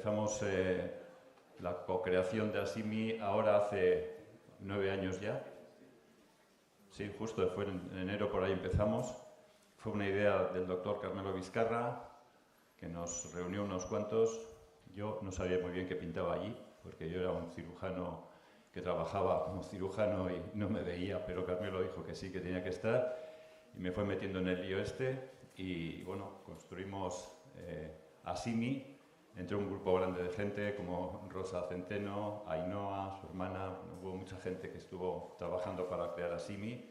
empezamos la co-creación de ASIMI ahora hace 9 años ya. Sí, justo fue en enero, por ahí empezamos. Fue una idea del doctor Carmelo Vizcarra, que nos reunió unos cuantos. Yo no sabía muy bien qué pintaba allí, porque yo era un cirujano que trabajaba como cirujano y no me veía, pero Carmelo dijo que sí, que tenía que estar, y me fue metiendo en el lío y bueno, construimos ASIMI entre un grupo grande de gente como Rosa Centeno, Ainhoa, su hermana. Hubo mucha gente que estuvo trabajando para crear ASIMI,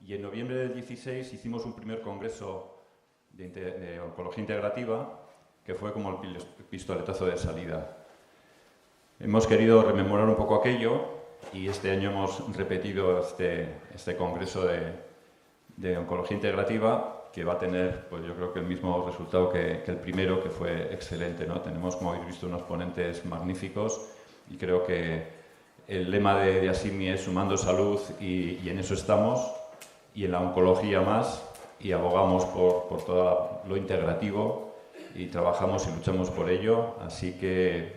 y en noviembre del 16 hicimos un primer congreso de oncología integrativa, que fue como el pistoletazo de salida. Hemos querido rememorar un poco aquello, y este año hemos repetido este congreso de oncología integrativa, que va a tener, pues yo creo que el mismo resultado que el primero, que fue excelente, ¿no? Tenemos, como habéis visto, unos ponentes magníficos, y creo que el lema de ASIMI es sumando salud, y en eso estamos, y en la oncología más, y abogamos por todo lo integrativo, y trabajamos y luchamos por ello, así que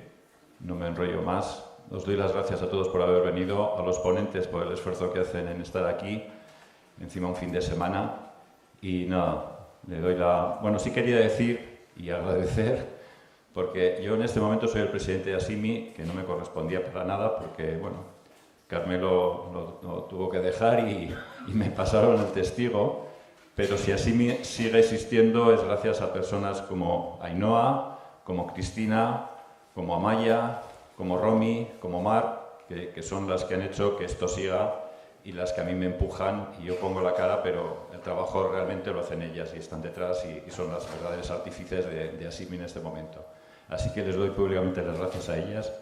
no me enrollo más. Os doy las gracias a todos por haber venido, a los ponentes por el esfuerzo que hacen en estar aquí, encima un fin de semana. Y nada, le doy la... Bueno, sí quería decir y agradecer, porque yo en este momento soy el presidente de ASIMI, que no me correspondía para nada, porque, bueno, Carmelo lo tuvo que dejar y me pasaron el testigo, pero si ASIMI sigue existiendo es gracias a personas como Ainhoa, como Cristina, como Amaya, como Romy, como Mar, que son las que han hecho que esto siga, y las que a mí me empujan, y yo pongo la cara, pero el trabajo realmente lo hacen ellas, y están detrás, y son las verdaderos artífices de ASIMI en este momento. Así que les doy públicamente las gracias a ellas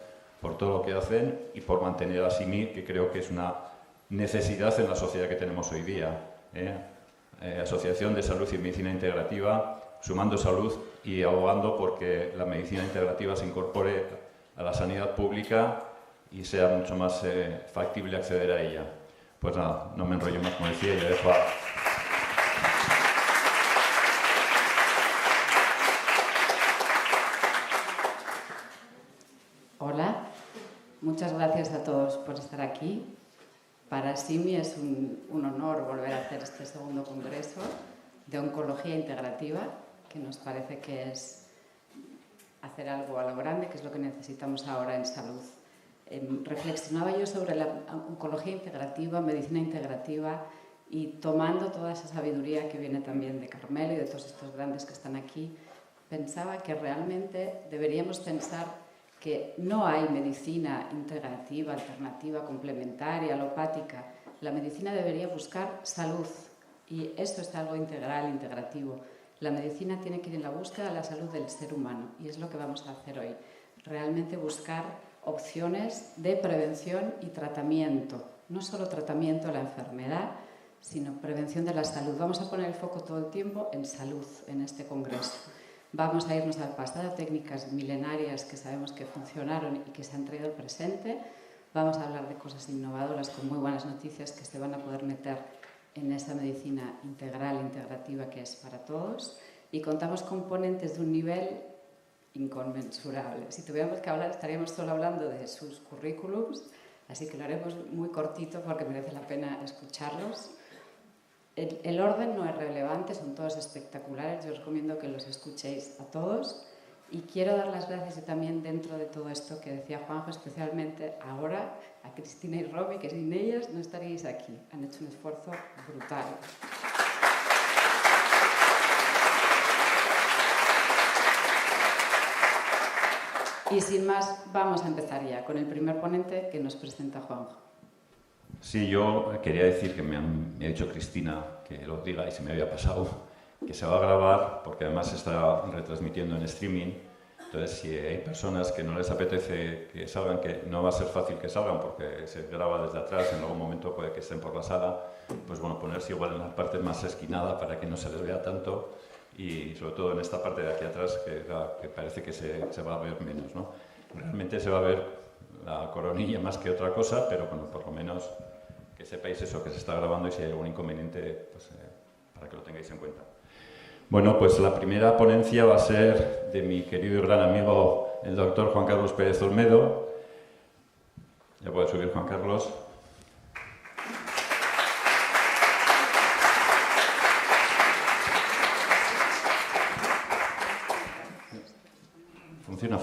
por todo lo que hacen y por mantener ASIMI, que creo que es una necesidad en la sociedad que tenemos hoy día. Asociación de Salud y Medicina Integrativa, sumando salud y abogando porque la medicina integrativa se incorpore a la sanidad pública y sea mucho más factible acceder a ella. Pues nada, no me enrollo más, como decía, y le dejo a... Hola, muchas gracias a todos por estar aquí. Para ASIMI es un honor volver a hacer este segundo congreso de oncología integrativa, que nos parece que es hacer algo a lo grande, que es lo que necesitamos ahora en salud. Reflexionaba yo sobre la oncología integrativa, medicina integrativa, y tomando toda esa sabiduría que viene también de Carmelo y de todos estos grandes que están aquí, pensaba que realmente deberíamos pensar que no hay medicina integrativa, alternativa, complementaria, alopática. La medicina debería buscar salud, y esto es algo integral, integrativo. La medicina tiene que ir en la búsqueda de la salud del ser humano, y es lo que vamos a hacer hoy. Realmente buscar opciones de prevención y tratamiento. No solo tratamiento de la enfermedad, sino prevención de la salud. Vamos a poner el foco todo el tiempo en salud en este congreso. Vamos a irnos al pasado, técnicas milenarias que sabemos que funcionaron y que se han traído al presente. Vamos a hablar de cosas innovadoras con muy buenas noticias que se van a poder meter en esa medicina integral, integrativa, que es para todos. Y contamos con ponentes de un nivel inconmensurable. Si tuviéramos que hablar, estaríamos solo hablando de sus currículums, así que lo haremos muy cortito porque merece la pena escucharlos. El orden no es relevante, son todos espectaculares, yo os recomiendo que los escuchéis a todos, y quiero dar las gracias también dentro de todo esto que decía Juanjo, especialmente ahora a Cristina y Romy, que sin ellas no estaríais aquí, han hecho un esfuerzo brutal. Y sin más, vamos a empezar ya con el primer ponente que nos presenta Juanjo. Sí, yo quería decir que me ha dicho Cristina que lo diga y se me había pasado, que se va a grabar porque además se está retransmitiendo en streaming. Entonces, si hay personas que no les apetece que salgan, que no va a ser fácil que salgan porque se graba desde atrás, en algún momento puede que estén por la sala, pues bueno, ponerse igual en la parte más esquinada para que no se les vea tanto, y sobre todo en esta parte de aquí atrás que parece que se va a ver menos, ¿no? Realmente se va a ver la coronilla más que otra cosa, pero bueno, por lo menos que sepáis eso, que se está grabando, y si hay algún inconveniente, pues para que lo tengáis en cuenta. Bueno, pues la primera ponencia va a ser de mi querido y gran amigo el doctor Juan Carlos Pérez Olmedo. Ya puede subir, Juan Carlos.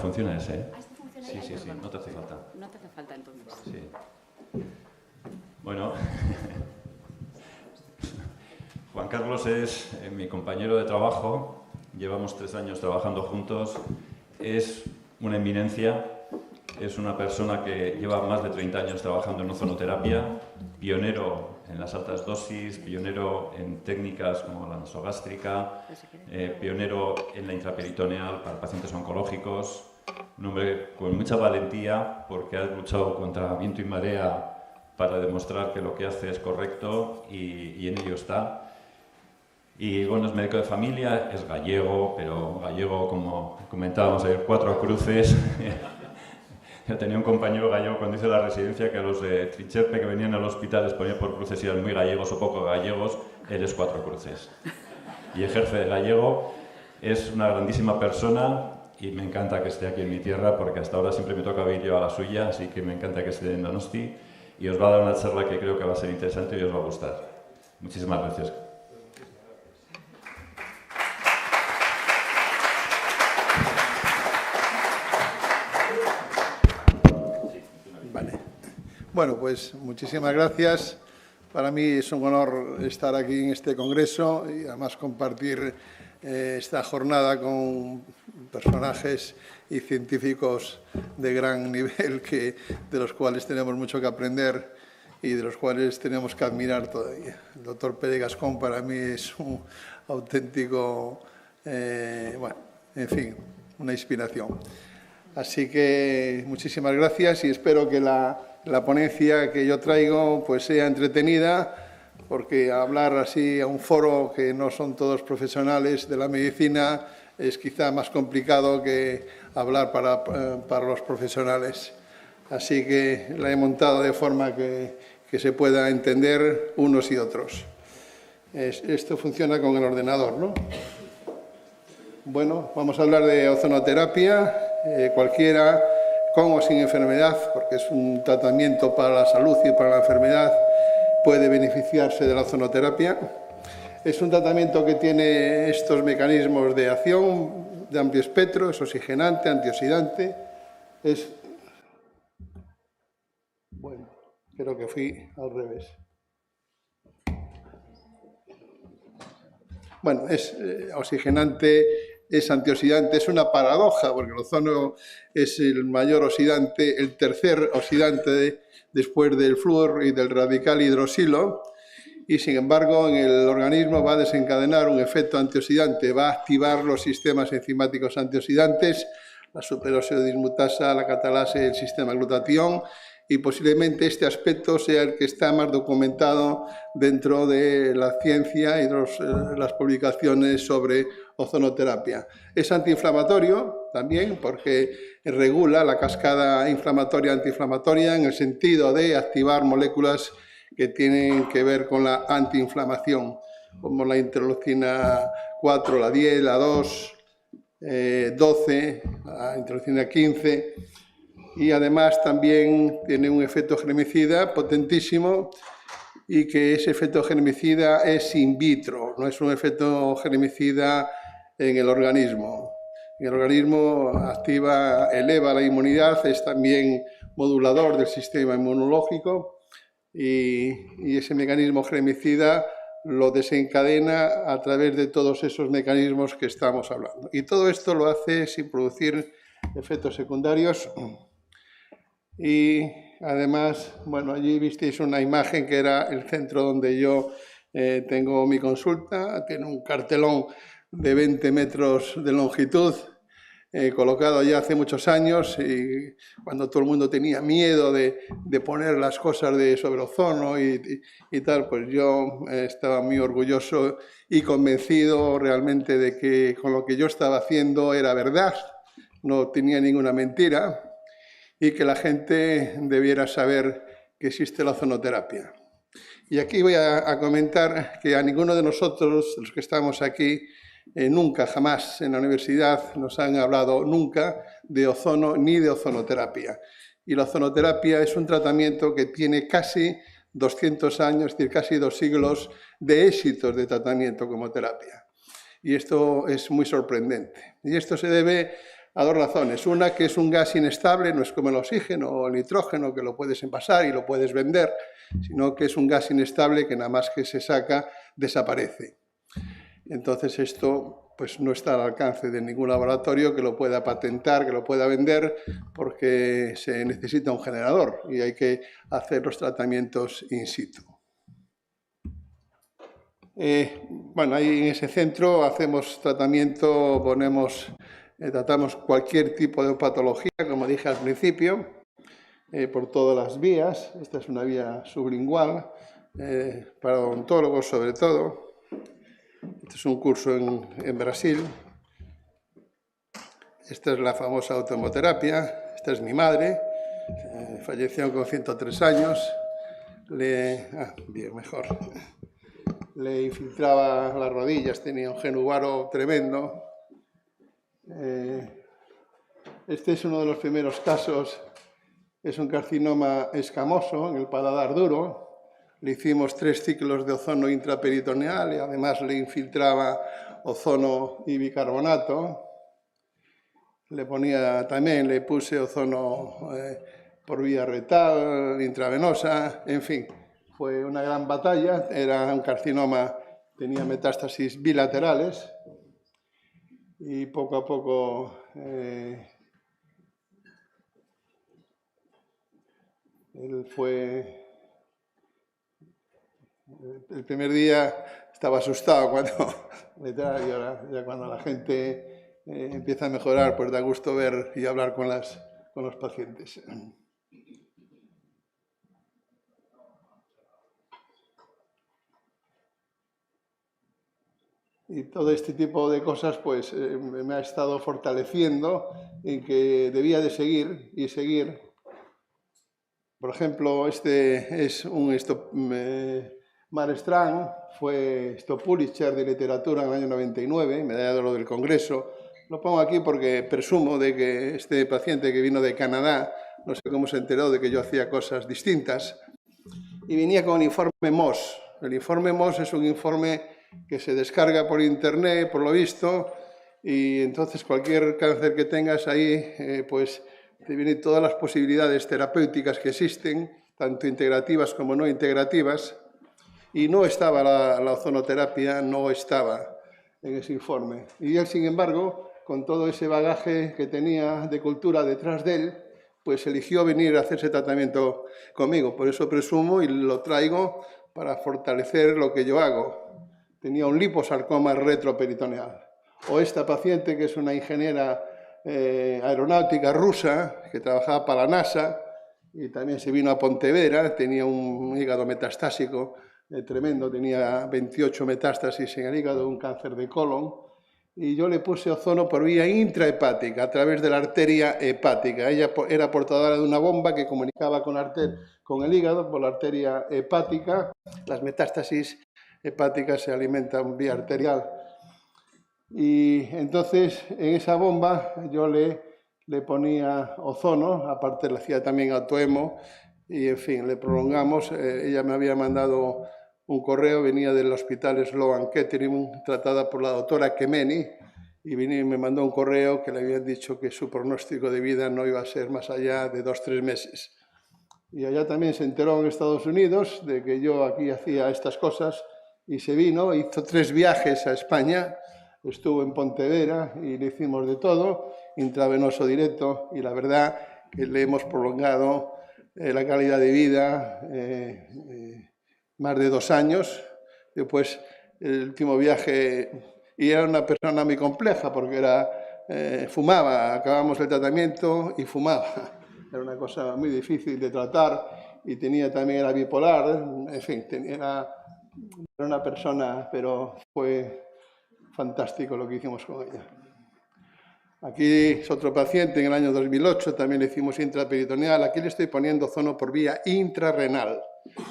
Funciona ese, ¿eh? Sí, no te hace falta. No te hace falta entonces. Sí. Bueno, Juan Carlos es mi compañero de trabajo, llevamos 3 años trabajando juntos, es una eminencia, es una persona que lleva más de 30 años trabajando en ozonoterapia, pionero en las altas dosis, pionero en técnicas como la nasogástrica, pionero en la intraperitoneal para pacientes oncológicos, un hombre con mucha valentía porque ha luchado contra viento y marea para demostrar que lo que hace es correcto y en ello está. Y bueno, es médico de familia, es gallego, pero gallego, como comentábamos ayer, 4 cruces. Yo tenía un compañero gallego cuando hice la residencia que a los de Tricherpe que venían al hospital les ponía por cruces si eran muy gallegos o poco gallegos, eres 4 cruces. Y ejerce de gallego, es una grandísima persona y me encanta que esté aquí en mi tierra porque hasta ahora siempre me toca ir yo a la suya, así que me encanta que esté en Donosti y os va a dar una charla que creo que va a ser interesante y os va a gustar. Muchísimas gracias. Bueno, pues muchísimas gracias. Para mí es un honor estar aquí en este congreso y además compartir esta jornada con personajes y científicos de gran nivel de los cuales tenemos mucho que aprender y de los cuales tenemos que admirar todavía. El doctor Pere Gascón para mí es un auténtico, bueno, en fin, una inspiración. Así que muchísimas gracias y espero que la ponencia que yo traigo pues sea entretenida, porque hablar así a un foro que no son todos profesionales de la medicina es quizá más complicado que hablar para los profesionales. Así que la he montado de forma que se pueda entender unos y otros. Esto funciona con el ordenador, ¿no? Bueno, vamos a hablar de ozonoterapia, cualquiera con o sin enfermedad, porque es un tratamiento para la salud y para la enfermedad, puede beneficiarse de la ozonoterapia. Es un tratamiento que tiene estos mecanismos de acción de amplio espectro, es oxigenante, antioxidante. Bueno, creo que fui al revés. Bueno, es oxigenante, es antioxidante, es una paradoja, porque el ozono es el mayor oxidante, el tercer oxidante después del flúor y del radical hidroxilo, y sin embargo en el organismo va a desencadenar un efecto antioxidante, va a activar los sistemas enzimáticos antioxidantes, la superóxido dismutasa, la catalasa, el sistema glutatión, y posiblemente este aspecto sea el que está más documentado dentro de la ciencia y las publicaciones sobre ozonoterapia. Es antiinflamatorio también porque regula la cascada inflamatoria antiinflamatoria en el sentido de activar moléculas que tienen que ver con la antiinflamación, como la interleucina 4, la 10, la 2, 12, la interleucina 15, y además también tiene un efecto germicida potentísimo y que ese efecto germicida es in vitro, no es un efecto germicida en el organismo. En el organismo activa, eleva la inmunidad, es también modulador del sistema inmunológico y ese mecanismo germicida lo desencadena a través de todos esos mecanismos que estamos hablando. Y todo esto lo hace sin producir efectos secundarios. Y además, bueno, allí visteis una imagen que era el centro donde yo tengo mi consulta. Tiene un cartelón de 20 metros de longitud, colocado ya hace muchos años, y cuando todo el mundo tenía miedo de poner las cosas sobre ozono y tal, pues yo estaba muy orgulloso y convencido realmente de que con lo que yo estaba haciendo era verdad, no tenía ninguna mentira, y que la gente debiera saber que existe la ozonoterapia. Y aquí voy a comentar que a ninguno de nosotros, los que estamos aquí, nunca, jamás en la universidad nos han hablado nunca de ozono ni de ozonoterapia. Y la ozonoterapia es un tratamiento que tiene casi 200 años, es decir, casi 2 siglos de éxitos de tratamiento como terapia. Y esto es muy sorprendente. Y esto se debe a 2 razones. Una, que es un gas inestable, no es como el oxígeno o el nitrógeno, que lo puedes envasar y lo puedes vender, sino que es un gas inestable que nada más que se saca, desaparece. Entonces esto pues no está al alcance de ningún laboratorio que lo pueda patentar, que lo pueda vender, porque se necesita un generador y hay que hacer los tratamientos in situ. Bueno, ahí en ese centro hacemos tratamiento, tratamos cualquier tipo de patología, como dije al principio, por todas las vías. Esta es una vía sublingual, para odontólogos sobre todo. Este es un curso en Brasil. Esta es la famosa autohemoterapia. Esta es mi madre, falleció con 103 años. Bien, mejor. Le infiltraba las rodillas, tenía un genuvaro tremendo. Este es uno de los primeros casos, es un carcinoma escamoso en el paladar duro. Le hicimos 3 ciclos de ozono intraperitoneal y además le infiltraba ozono y bicarbonato. También le puse ozono por vía rectal, intravenosa, en fin. Fue una gran batalla, era un carcinoma, tenía metástasis bilaterales y poco a poco él fue... El primer día estaba asustado cuando la gente empieza a mejorar, pues da gusto ver y hablar con los pacientes. Y todo este tipo de cosas pues me ha estado fortaleciendo en que debía de seguir y seguir. Por ejemplo, este es un Mare Strang, fue Pulitzer de literatura en el año 99, medalla de oro del Congreso. Lo pongo aquí porque presumo de que este paciente que vino de Canadá, no sé cómo se enteró de que yo hacía cosas distintas, y venía con un informe MOS. El informe MOS es un informe que se descarga por internet, por lo visto, y entonces cualquier cáncer que tengas ahí, pues te vienen todas las posibilidades terapéuticas que existen, tanto integrativas como no integrativas, y no estaba la ozonoterapia, no estaba en ese informe. Y él, sin embargo, con todo ese bagaje que tenía de cultura detrás de él, pues eligió venir a hacerse tratamiento conmigo. Por eso presumo y lo traigo para fortalecer lo que yo hago. Tenía un liposarcoma retroperitoneal. O esta paciente, que es una ingeniera aeronáutica rusa, que trabajaba para la NASA, y también se vino a Pontevedra, tenía un hígado metastásico tremendo, tenía 28 metástasis en el hígado, un cáncer de colon, y yo le puse ozono por vía intrahepática, a través de la arteria hepática. Ella era portadora de una bomba que comunicaba con el hígado por la arteria hepática. Las metástasis hepáticas se alimentan vía arterial. Y entonces en esa bomba yo le ponía ozono, aparte le hacía también autohemo, y en fin, le prolongamos. Ella me había mandado un correo, venía del hospital Sloan Kettering, tratada por la doctora Kemeny, y me mandó un correo que le habían dicho que su pronóstico de vida no iba a ser más allá de 2-3 meses. Y allá también se enteró en Estados Unidos de que yo aquí hacía estas cosas, y se vino, hizo 3 viajes a España, estuvo en Pontevedra y le hicimos de todo, intravenoso directo, y la verdad que le hemos prolongado la calidad de vida más de 2 años. Después, el último viaje, y era una persona muy compleja porque fumaba, acabamos el tratamiento y fumaba. Era una cosa muy difícil de tratar, y era bipolar, en fin, era una persona, pero fue fantástico lo que hicimos con ella. Aquí es otro paciente, en el año 2008 también le hicimos intraperitoneal. Aquí le estoy poniendo ozono por vía intrarrenal.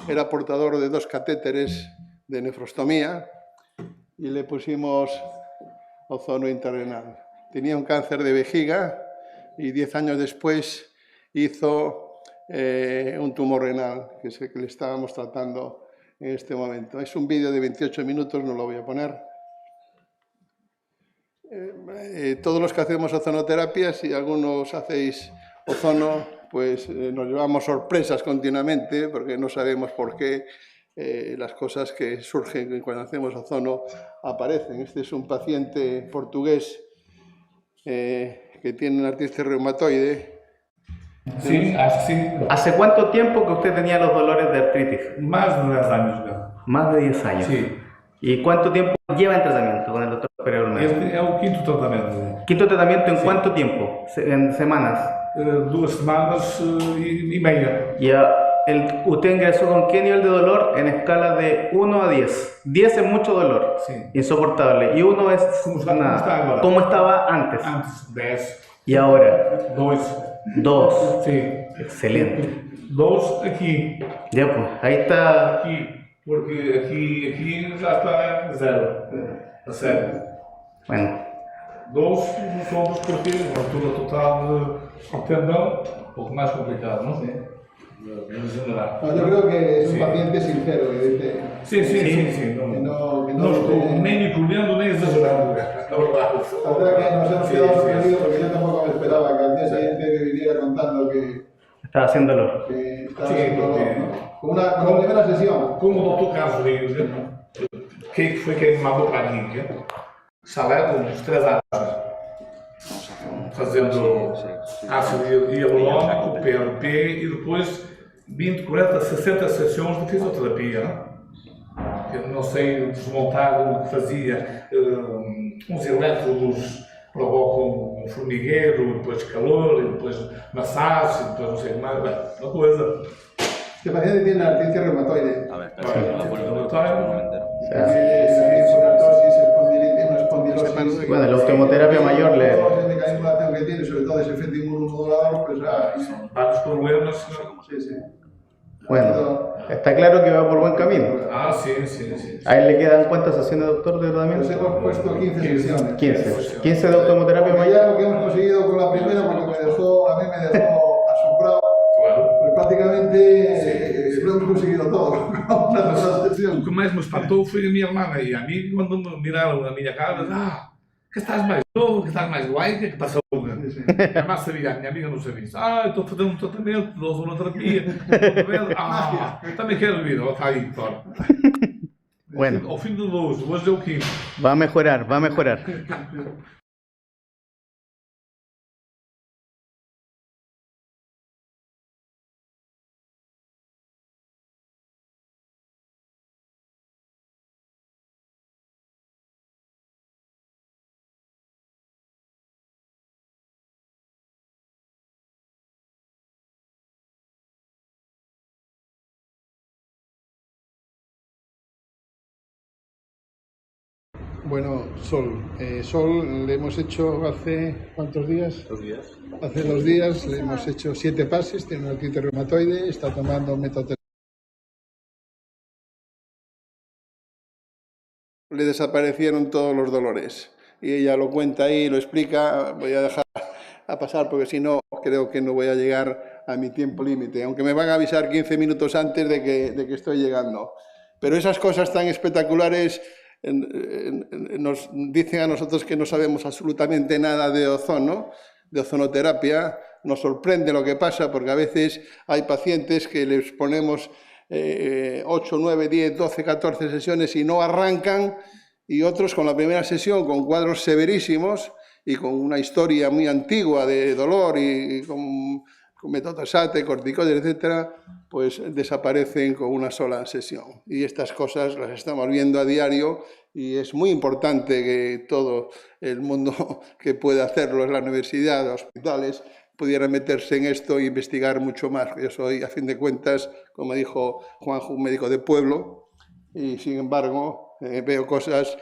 Era portador de 2 catéteres de nefrostomía y le pusimos ozono intrarrenal. Tenía un cáncer de vejiga y 10 años después hizo un tumor renal, que es el que le estábamos tratando en este momento. Es un vídeo de 28 minutos, no lo voy a poner. Todos los que hacemos ozonoterapia, si algunos hacéis ozono, pues nos llevamos sorpresas continuamente porque no sabemos por qué las cosas que surgen cuando hacemos ozono aparecen. Este es un paciente portugués que tiene una artritis reumatoide. Sí, sí. ¿Hace cuánto tiempo que usted tenía los dolores de artritis? Más de 10 años ya. Más de 10 años. Sí. ¿Y cuánto tiempo lleva en tratamiento con el doctor Pereira Olmedo? Este é o quinto tratamento. ¿Quinto tratamiento en cuánto tiempo? ¿En semanas? 2 semanas e meia. ¿Y usted ingresó con qué nivel de dolor en escala de 1 a 10? 10 es mucho dolor, Sí. insoportable, y 1 es ¿Cómo está nada. ahora? ¿Cómo estaba antes? Antes 10. ¿Y ahora? 2. 2. Sí. Excelente. 2 aqui. Ya pues, ahí está. Aqui. Porque aqui já está 0. A sério. Bueno, 2 nos ombros porque a altura total do tendão, um pouco mais complicado, não? Sim. En general. No, yo creo que es un Sí. paciente sincero, que dice Sim. Não estou nem me incluindo nem exagerando. Na verdade. La verdad que nos hemos quedado sorprendidos porque yo tampoco me esperaba que al día siguiente me viniera contando que estaba haciéndolo. estaba Sí, haciendo porque- dolor, ¿no? Con la primera sesión. Como o Dr. Carlos veio dizer, quem foi quem me mandou para a clínica, Salé, uns 3 anos, fazendo ácido hialurônico, PRP e depois 20, 40, 60 sessões de fisioterapia. Eu não sei desmontar o que fazia, uns elétrodos provocam um formigueiro, depois calor, e depois massagem, depois não sei o que mais, uma coisa. Este paciente tiene artritis reumatoide. A ver, Fibrosis, espondilitis, una espondilosis. Bueno, la osteomoterapia mayor le... Todo ese mecanismo de acción que tiene, sobre todo ese efecto inmunomodulador, pues Vários problemas. sí. Bueno, está claro que va por buen camino. Sim. ¿A él le quedan cuántas sesiones, doctor, de Nos tratamiento? hemos puesto 15 sesiones. 15. 15 de osteomoterapia Porque mayor. ya lo que hemos conseguido con la primera, porque a mí me dejó asombrado, Claro. pues prácticamente lo hemos conseguido todo con una sola O sesión. que mais me espantou foi a minha irmã e a amiga quando me miraram na minha cara, que estás mais novo, que estás mais guai, que passou? A irmã sabia, a minha amiga não sabia. Estou fazendo um tratamento de ozonoterapia, também quero vir, está aí, claro. Bueno, Ao fim de 12, hoje é o 15. va a mejorar, va a mejorar. Bueno, Sol. Sol le hemos hecho hace, ¿cuántos días? 2 días. Hace 2 días le hemos hecho 7 pases, tiene una artritis reumatoide, está tomando metoterapia. Le desaparecieron todos los dolores y ella lo cuenta ahí, lo explica. Voy a dejar a pasar porque si no creo que no voy a llegar a mi tiempo límite, aunque me van a avisar 15 minutos antes de que estoy llegando. Pero esas cosas tan espectaculares nos dicen a nosotros que no sabemos absolutamente nada de ozono, de ozonoterapia. Nos sorprende lo que pasa porque a veces hay pacientes que les ponemos 8, 9, 10, 12, 14 sesiones y no arrancan, y otros con la primera sesión con cuadros severísimos y con una historia muy antigua de dolor y con metotrexato, corticoides, etcétera, pues desaparecen con una sola sesión. Y estas cosas las estamos viendo a diario y es muy importante que todo el mundo que pueda hacerlo en la universidad, los hospitales, pudiera meterse en esto e investigar mucho más. Yo soy, a fin de cuentas, como dijo Juanjo, un médico de pueblo, y sin embargo veo cosas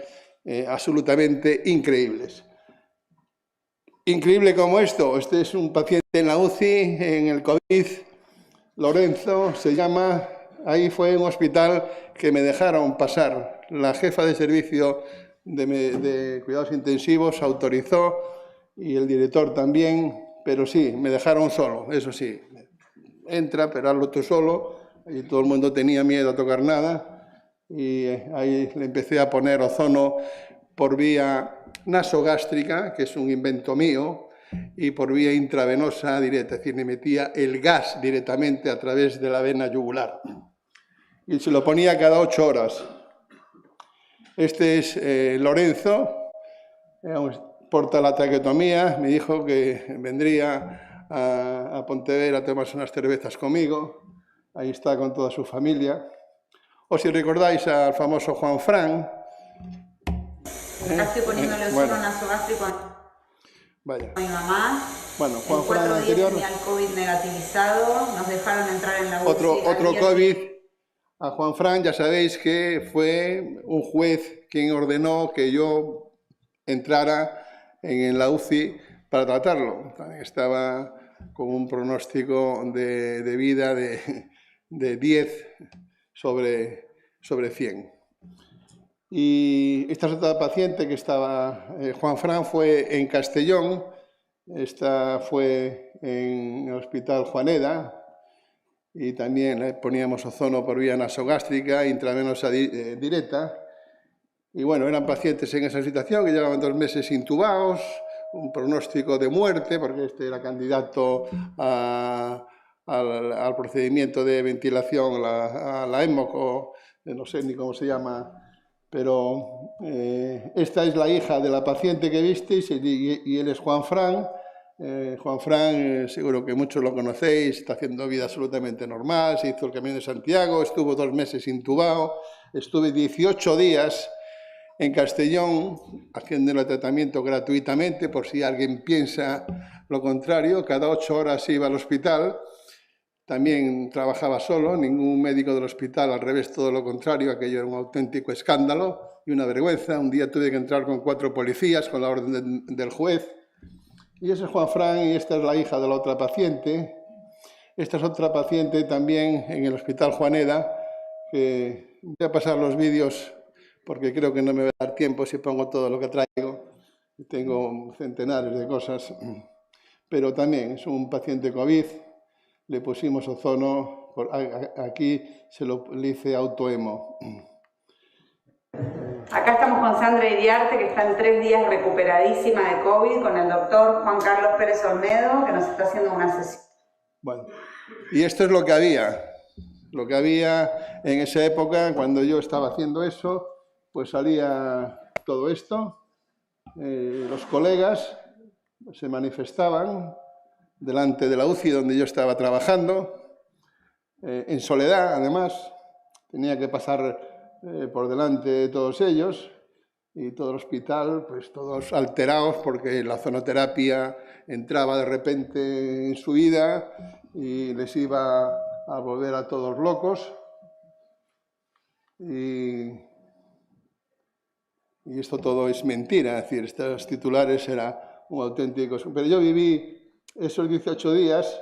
absolutamente increíbles. Increíble como esto. Este es un paciente en la UCI, en el COVID, Lorenzo se llama. Ahí fue un hospital que me dejaron pasar. La jefa de servicio de cuidados intensivos autorizó y el director también, pero sí, me dejaron solo, eso sí. Entra, pero hazlo tú solo, y todo el mundo tenía miedo a tocar nada, y ahí le empecé a poner ozono por vía nasogástrica, que es un invento mío, y por vía intravenosa directa, es decir, me metía el gas directamente a través de la vena yugular. Y se lo ponía cada 8 horas. Este es Lorenzo, porta la traqueotomía, me dijo que vendría a Pontevedra a tomarse unas cervezas conmigo, ahí está con toda su familia. O si recordáis al famoso Juan Fran. Acá estoy poniéndole ozono nasogástrico Vaya. a mi mamá. Bueno, Juan Fran días anterior. tenía el COVID negativizado, nos dejaron entrar en la UCI. Otro COVID. A Juan Fran ya sabéis que fue un juez quien ordenó que yo entrara en la UCI para tratarlo. Estaba con un pronóstico de vida de 10 sobre 100. Y esta es otra paciente que estaba... Juan Fran fue en Castellón, esta fue en el Hospital Juaneda, y también le poníamos ozono por vía nasogástrica, intravenosa directa. Y bueno, eran pacientes en esa situación que llevaban 2 meses intubados, un pronóstico de muerte, porque este era candidato al procedimiento de ventilación, a la EMOC, no sé ni cómo se llama, pero esta es la hija de la paciente que visteis y él es Juan Fran. Juan Fran, seguro que muchos lo conocéis, está haciendo vida absolutamente normal, se hizo el Camino de Santiago, estuvo 2 meses intubado, estuve 18 días en Castellón haciendo el tratamiento gratuitamente, por si alguien piensa lo contrario. Cada 8 horas iba al hospital, también trabajaba solo, ningún médico del hospital, al revés, todo lo contrario, aquello era un auténtico escándalo y una vergüenza. Un día tuve que entrar con 4 policías con la orden del juez. Y ese es Juan Fran y esta es la hija de la otra paciente. Esta es otra paciente también en el Hospital Juaneda, que voy a pasar los vídeos porque creo que no me va a dar tiempo si pongo todo lo que traigo. Tengo centenares de cosas, pero también es un paciente COVID, le pusimos ozono, aquí le hice autohemo. Acá estamos con Sandra Iriarte, que está en 3 días recuperadísima de COVID, con el doctor Juan Carlos Pérez Olmedo, que nos está haciendo una sesión. Bueno, y esto es lo que había en esa época, cuando yo estaba haciendo eso, pues salía todo esto, los colegas se manifestaban delante de la UCI donde yo estaba trabajando, en soledad además, tenía que pasar por delante de todos ellos y todo el hospital, pues todos alterados porque la ozonoterapia entraba de repente en su vida y les iba a volver a todos locos. Y esto todo es mentira, es decir, estos titulares eran un auténtico... Pero yo viví esos 18 días,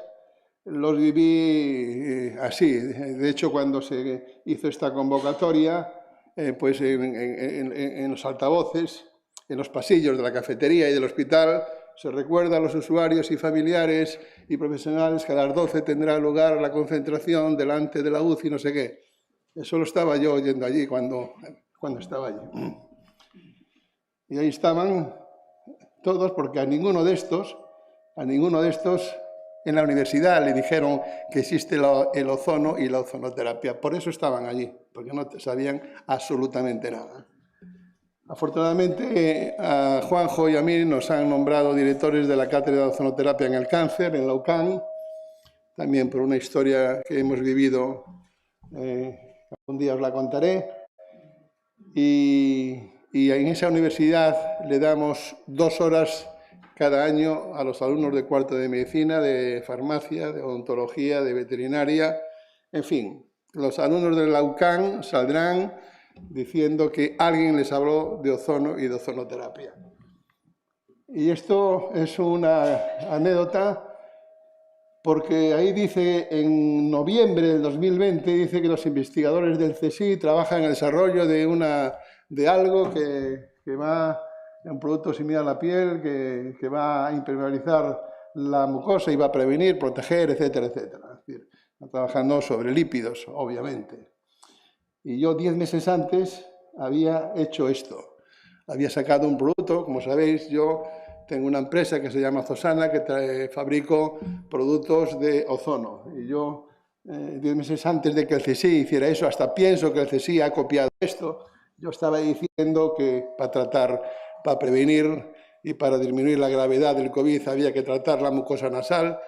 los viví así. De hecho, cuando se hizo esta convocatoria, pues en los altavoces, en los pasillos de la cafetería y del hospital, se recuerda a los usuarios y familiares y profesionales que a las 12 tendrá lugar la concentración delante de la UCI, no sé qué. Eso lo estaba yo oyendo allí cuando estaba allí. Y ahí estaban todos, porque a ninguno de estos en la universidad le dijeron que existe el ozono y la ozonoterapia. Por eso estaban allí, porque no sabían absolutamente nada. Afortunadamente, a Juanjo y a mí nos han nombrado directores de la cátedra de ozonoterapia en el cáncer, en la UCAN, también por una historia que hemos vivido, algún día os la contaré. Y en esa universidad le damos 2 horas cada año a los alumnos de 4º de medicina, de farmacia, de odontología, de veterinaria, en fin. Los alumnos de la UCAN saldrán diciendo que alguien les habló de ozono y de ozonoterapia. Y esto es una anécdota porque ahí dice, en noviembre del 2020, dice que los investigadores del CSIC trabajan en el desarrollo de algo que que va, es un producto similar a la piel, que va a impermeabilizar la mucosa y va a prevenir, proteger, etcétera, etcétera. Es decir, está trabajando sobre lípidos, obviamente. Y yo 10 meses antes había hecho esto. Había sacado un producto, como sabéis, yo tengo una empresa que se llama Zosana, que fabrico productos de ozono. Y yo, 10 meses antes de que el CSIC hiciera eso, hasta pienso que el CSIC ha copiado esto, yo estaba diciendo que para prevenir y para disminuir la gravedad del COVID había que tratar la mucosa nasal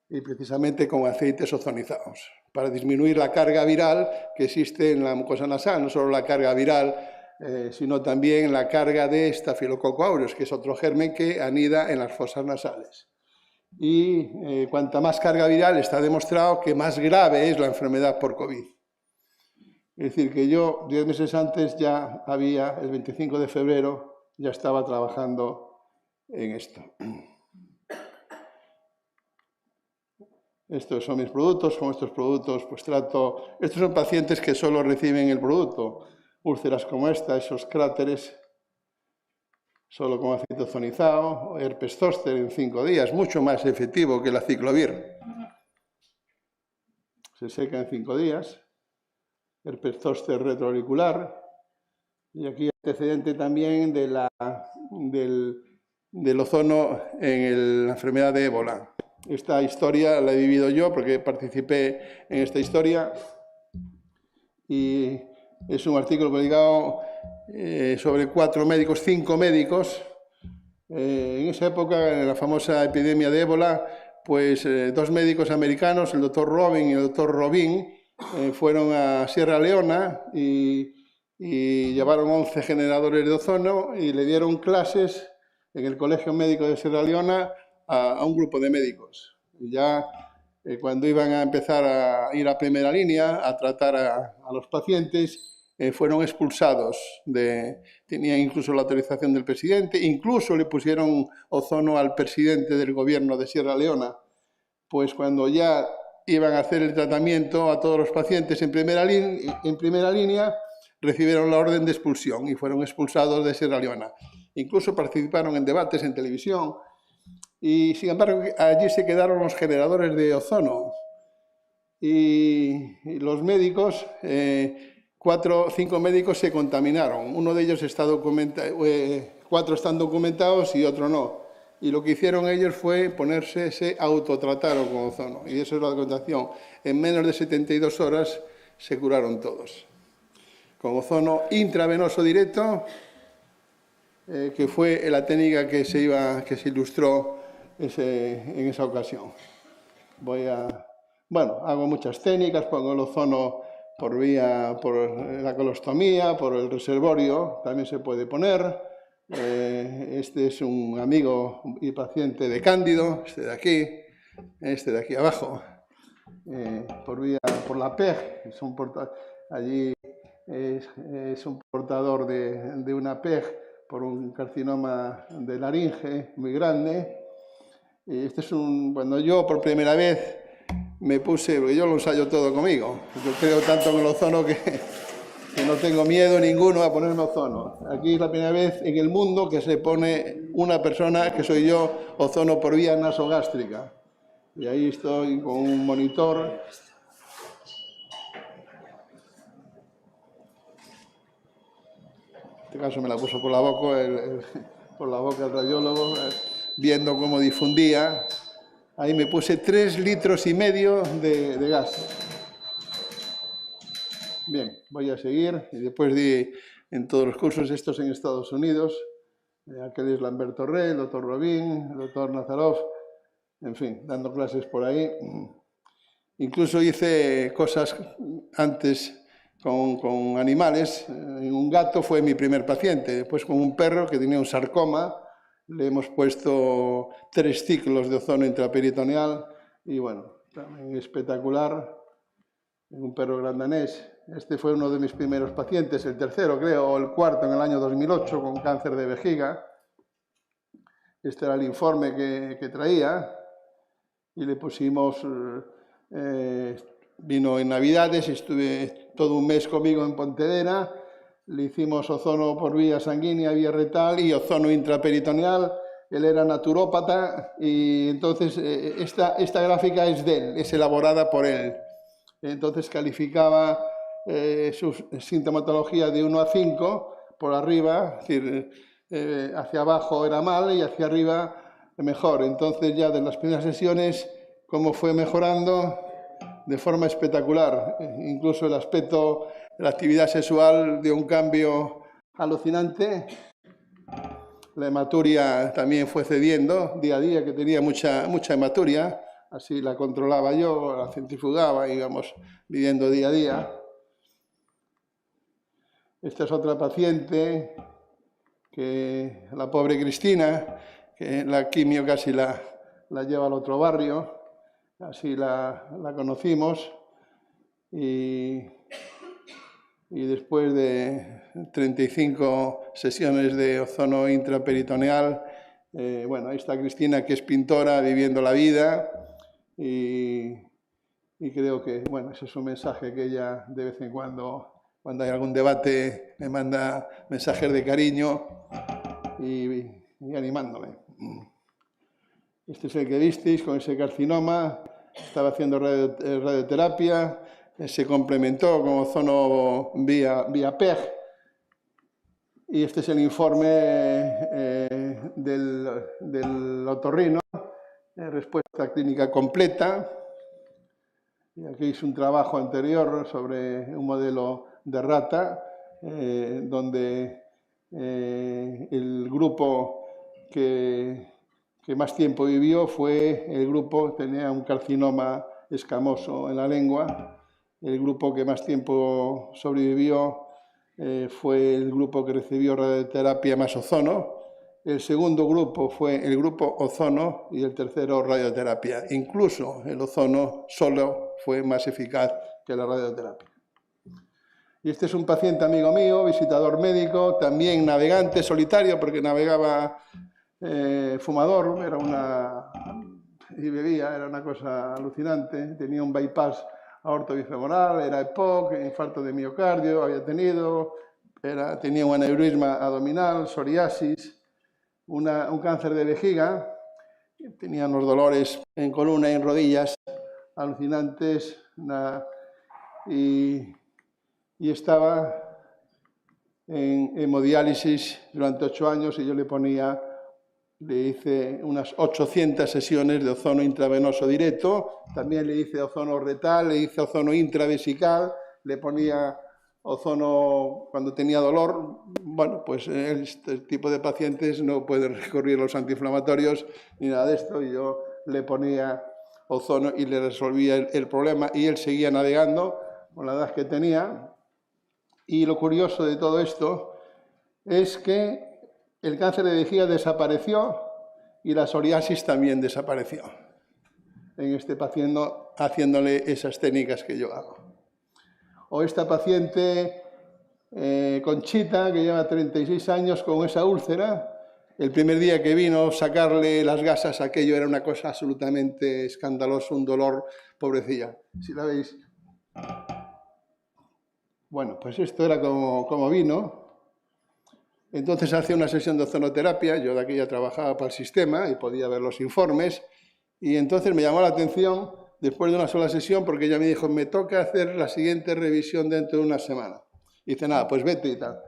y precisamente con aceites ozonizados, para disminuir la carga viral que existe en la mucosa nasal, no solo la carga viral, sino también la carga de Staphylococcus aureus, que es otro germen que anida en las fosas nasales. Y cuanta más carga viral, está demostrado que más grave es la enfermedad por COVID. Es decir, que yo 10 meses antes ya había, el 25 de febrero, ya estaba trabajando en esto. Estos son mis productos, con estos productos pues trato... Estos son pacientes que solo reciben el producto, úlceras como esta, esos cráteres, solo con aceite ozonizado, herpes zóster en 5 días, mucho más efectivo que la ciclovir. Se seca en 5 días, herpes zóster retroauricular, y aquí antecedente también de del ozono en la enfermedad de ébola. Esta historia la he vivido yo porque participé en esta historia y es un artículo publicado sobre 4 médicos, 5 médicos. En esa época, en la famosa epidemia de ébola, pues 2 médicos americanos, el doctor Robin y el doctor Robin, fueron a Sierra Leona y llevaron 11 generadores de ozono y le dieron clases en el Colegio Médico de Sierra Leona a un grupo de médicos. Y ya cuando iban a empezar a ir a primera línea a tratar a los pacientes, fueron expulsados. Tenían incluso la autorización del presidente, incluso le pusieron ozono al presidente del gobierno de Sierra Leona. Pues cuando ya iban a hacer el tratamiento a todos los pacientes en primera línea, recibieron la orden de expulsión y fueron expulsados de Sierra Leona. Incluso participaron en debates en televisión y, sin embargo, allí se quedaron los generadores de ozono. Y los médicos, 4 o 5 médicos se contaminaron. Uno de ellos está documentado, 4 están documentados y otro no. Y lo que hicieron ellos fue se autotrataron con ozono. Y eso es la documentación. En menos de 72 horas se curaron todos. Con ozono intravenoso directo, que fue la técnica que se ilustró en esa ocasión. Hago muchas técnicas, pongo el ozono por la colostomía, por el reservorio, también se puede poner. Este es un amigo y paciente de Cándido, este de aquí abajo, por la PEG, allí es un portador de una PEG por un carcinoma de laringe muy grande. Y cuando yo por primera vez me puse, porque yo lo ensayo todo conmigo, yo creo tanto en el ozono que no tengo miedo ninguno a ponerme ozono. Aquí es la primera vez en el mundo que se pone una persona, que soy yo, ozono por vía nasogástrica. Y ahí estoy con un monitor. En este caso me la puso por la boca el radiólogo, viendo cómo difundía. Ahí me puse 3,5 litros de gas. Bien, voy a seguir. Y después di en todos los cursos estos en Estados Unidos. Aquel es Lamberto Rey, el doctor Robin, el doctor Nazarov. En fin, dando clases por ahí. Incluso hice cosas antes con animales. Un gato fue mi primer paciente. Después con un perro que tenía un sarcoma. Le hemos puesto 3 ciclos de ozono intraperitoneal. Y bueno, también espectacular. Un perro grandanés. Este fue uno de mis primeros pacientes, el tercero creo, o el cuarto en el año 2008 con cáncer de vejiga. Este era el informe que traía y le pusimos, vino en Navidades, estuve todo un mes conmigo en Pontedera, le hicimos ozono por vía sanguínea, vía retal y ozono intraperitoneal. Él era naturópata y entonces esta gráfica es de él, es elaborada por él. Entonces calificaba su sintomatología de 1 a 5, por arriba, es decir, hacia abajo era mal y hacia arriba mejor. Entonces ya de las primeras sesiones, cómo fue mejorando de forma espectacular. Incluso el aspecto de la actividad sexual dio un cambio alucinante. La hematuria también fue cediendo día a día, que tenía mucha hematuria. Así la controlaba yo, la centrifugaba, íbamos viviendo día a día. Esta es otra paciente, que la pobre Cristina, que la quimio casi la lleva al otro barrio. Así la conocimos y después de 35 sesiones de ozono intraperitoneal, bueno, ahí está Cristina, que es pintora, viviendo la vida, y creo que, bueno, ese es un mensaje que ella de vez en cuando hay algún debate, me manda mensajes de cariño y animándome. Este es el que visteis con ese carcinoma, estaba haciendo radioterapia, se complementó con ozono vía PEG, y este es el informe del otorrino, respuesta clínica completa. Y aquí hice un trabajo anterior sobre un modelo de rata, donde el grupo que más tiempo vivió fue el grupo que tenía un carcinoma escamoso en la lengua. El grupo que más tiempo sobrevivió fue el grupo que recibió radioterapia más ozono. El segundo grupo fue el grupo ozono y el tercero radioterapia. Incluso el ozono solo fue más eficaz que la radioterapia. Y este es un paciente amigo mío, visitador médico, también navegante, solitario, porque navegaba fumador, y bebía, era una cosa alucinante. Tenía un bypass aortobifemoral, era EPOC, infarto de miocardio había tenido, tenía un aneurisma abdominal, psoriasis, un cáncer de vejiga, tenía unos dolores en columna y en rodillas alucinantes, y estaba en hemodiálisis durante 8 años, y yo le hice unas 800 sesiones de ozono intravenoso directo, también le hice ozono retal, le hice ozono intravesical, le ponía ozono cuando tenía dolor. Bueno, pues este tipo de pacientes no pueden recurrir a los antiinflamatorios ni nada de esto, y yo le ponía ozono y le resolvía el problema, y él seguía navegando con la edad que tenía. Y lo curioso de todo esto es que el cáncer de vejiga desapareció y la psoriasis también desapareció en este paciente, haciéndole esas técnicas que yo hago. O esta paciente Conchita, que lleva 36 años con esa úlcera. El primer día que vino, sacarle las gasas, aquello era una cosa absolutamente escandalosa, un dolor, pobrecilla. Si la veis. Bueno, pues esto era como vino. Entonces hace una sesión de ozonoterapia, yo de aquí ya trabajaba para el sistema y podía ver los informes, y entonces me llamó la atención después de una sola sesión, porque ella me dijo, me toca hacer la siguiente revisión dentro de una semana. Y dice, nada, pues vete y tal.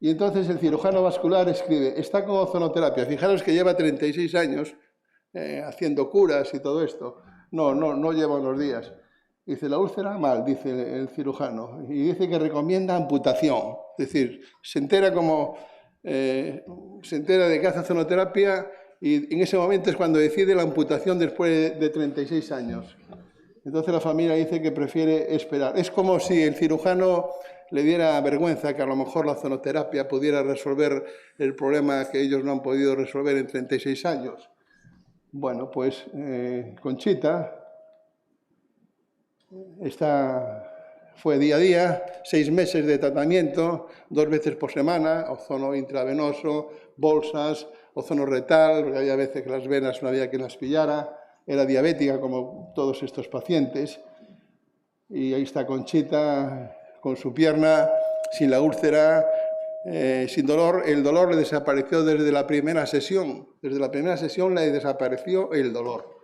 Y entonces el cirujano vascular escribe, está con ozonoterapia. Fijaros que lleva 36 años haciendo curas y todo esto. No lleva unos días. Dice, la úlcera mal, dice el cirujano. Y dice que recomienda amputación. Es decir, se entera de que hace ozonoterapia, y en ese momento es cuando decide la amputación después de 36 años. Entonces la familia dice que prefiere esperar. Es como si el cirujano le diera vergüenza que a lo mejor la ozonoterapia pudiera resolver el problema que ellos no han podido resolver en 36 años. Bueno, pues Conchita fue día a día, 6 meses de tratamiento, 2 veces por semana, ozono intravenoso, bolsas, ozono retal, porque había veces que las venas no había quien las pillara, era diabética como todos estos pacientes, y ahí está Conchita con su pierna sin la úlcera, sin dolor. El dolor le desapareció desde la primera sesión. Desde la primera sesión le desapareció el dolor.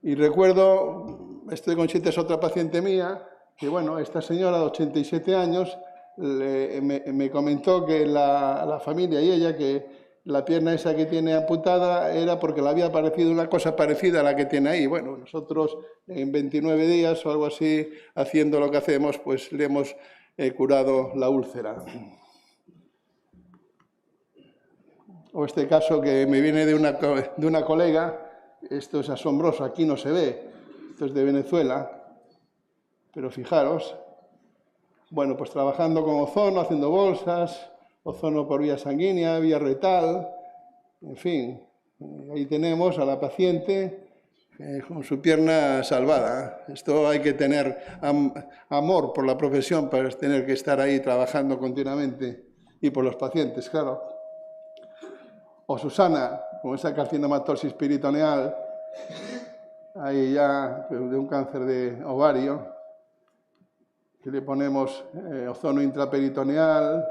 Y recuerdo, estoy consciente, es otra paciente mía, que bueno, esta señora de 87 años me comentó que la familia y ella, que la pierna esa que tiene amputada era porque le había aparecido una cosa parecida a la que tiene ahí. Bueno, nosotros en 29 días o algo así, haciendo lo que hacemos, pues le hemos curado la úlcera. O este caso que me viene de una colega. Esto es asombroso, aquí no se ve, esto es de Venezuela, pero fijaros, bueno, pues trabajando con ozono, haciendo bolsas, ozono por vía sanguínea, vía retal, en fin, ahí tenemos a la paciente con su pierna salvada. Esto hay que tener amor por la profesión para tener que estar ahí trabajando continuamente, y por los pacientes, claro. O Susana, con esa carcinomatosis peritoneal, ahí ya de un cáncer de ovario, que le ponemos ozono intraperitoneal,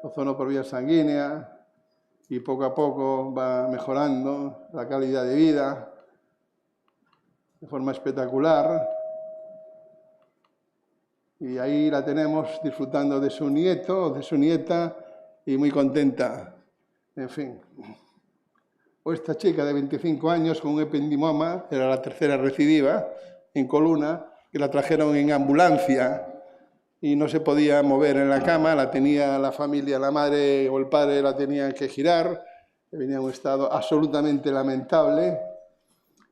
ozono por vía sanguínea, y poco a poco va mejorando la calidad de vida de forma espectacular. Y ahí la tenemos disfrutando de su nieto o de su nieta y muy contenta. En fin. O esta chica de 25 años con un ependimoma, era la tercera recidiva, en columna, que la trajeron en ambulancia y no se podía mover en la cama, la tenía la familia, la madre o el padre la tenían que girar, venía en un estado absolutamente lamentable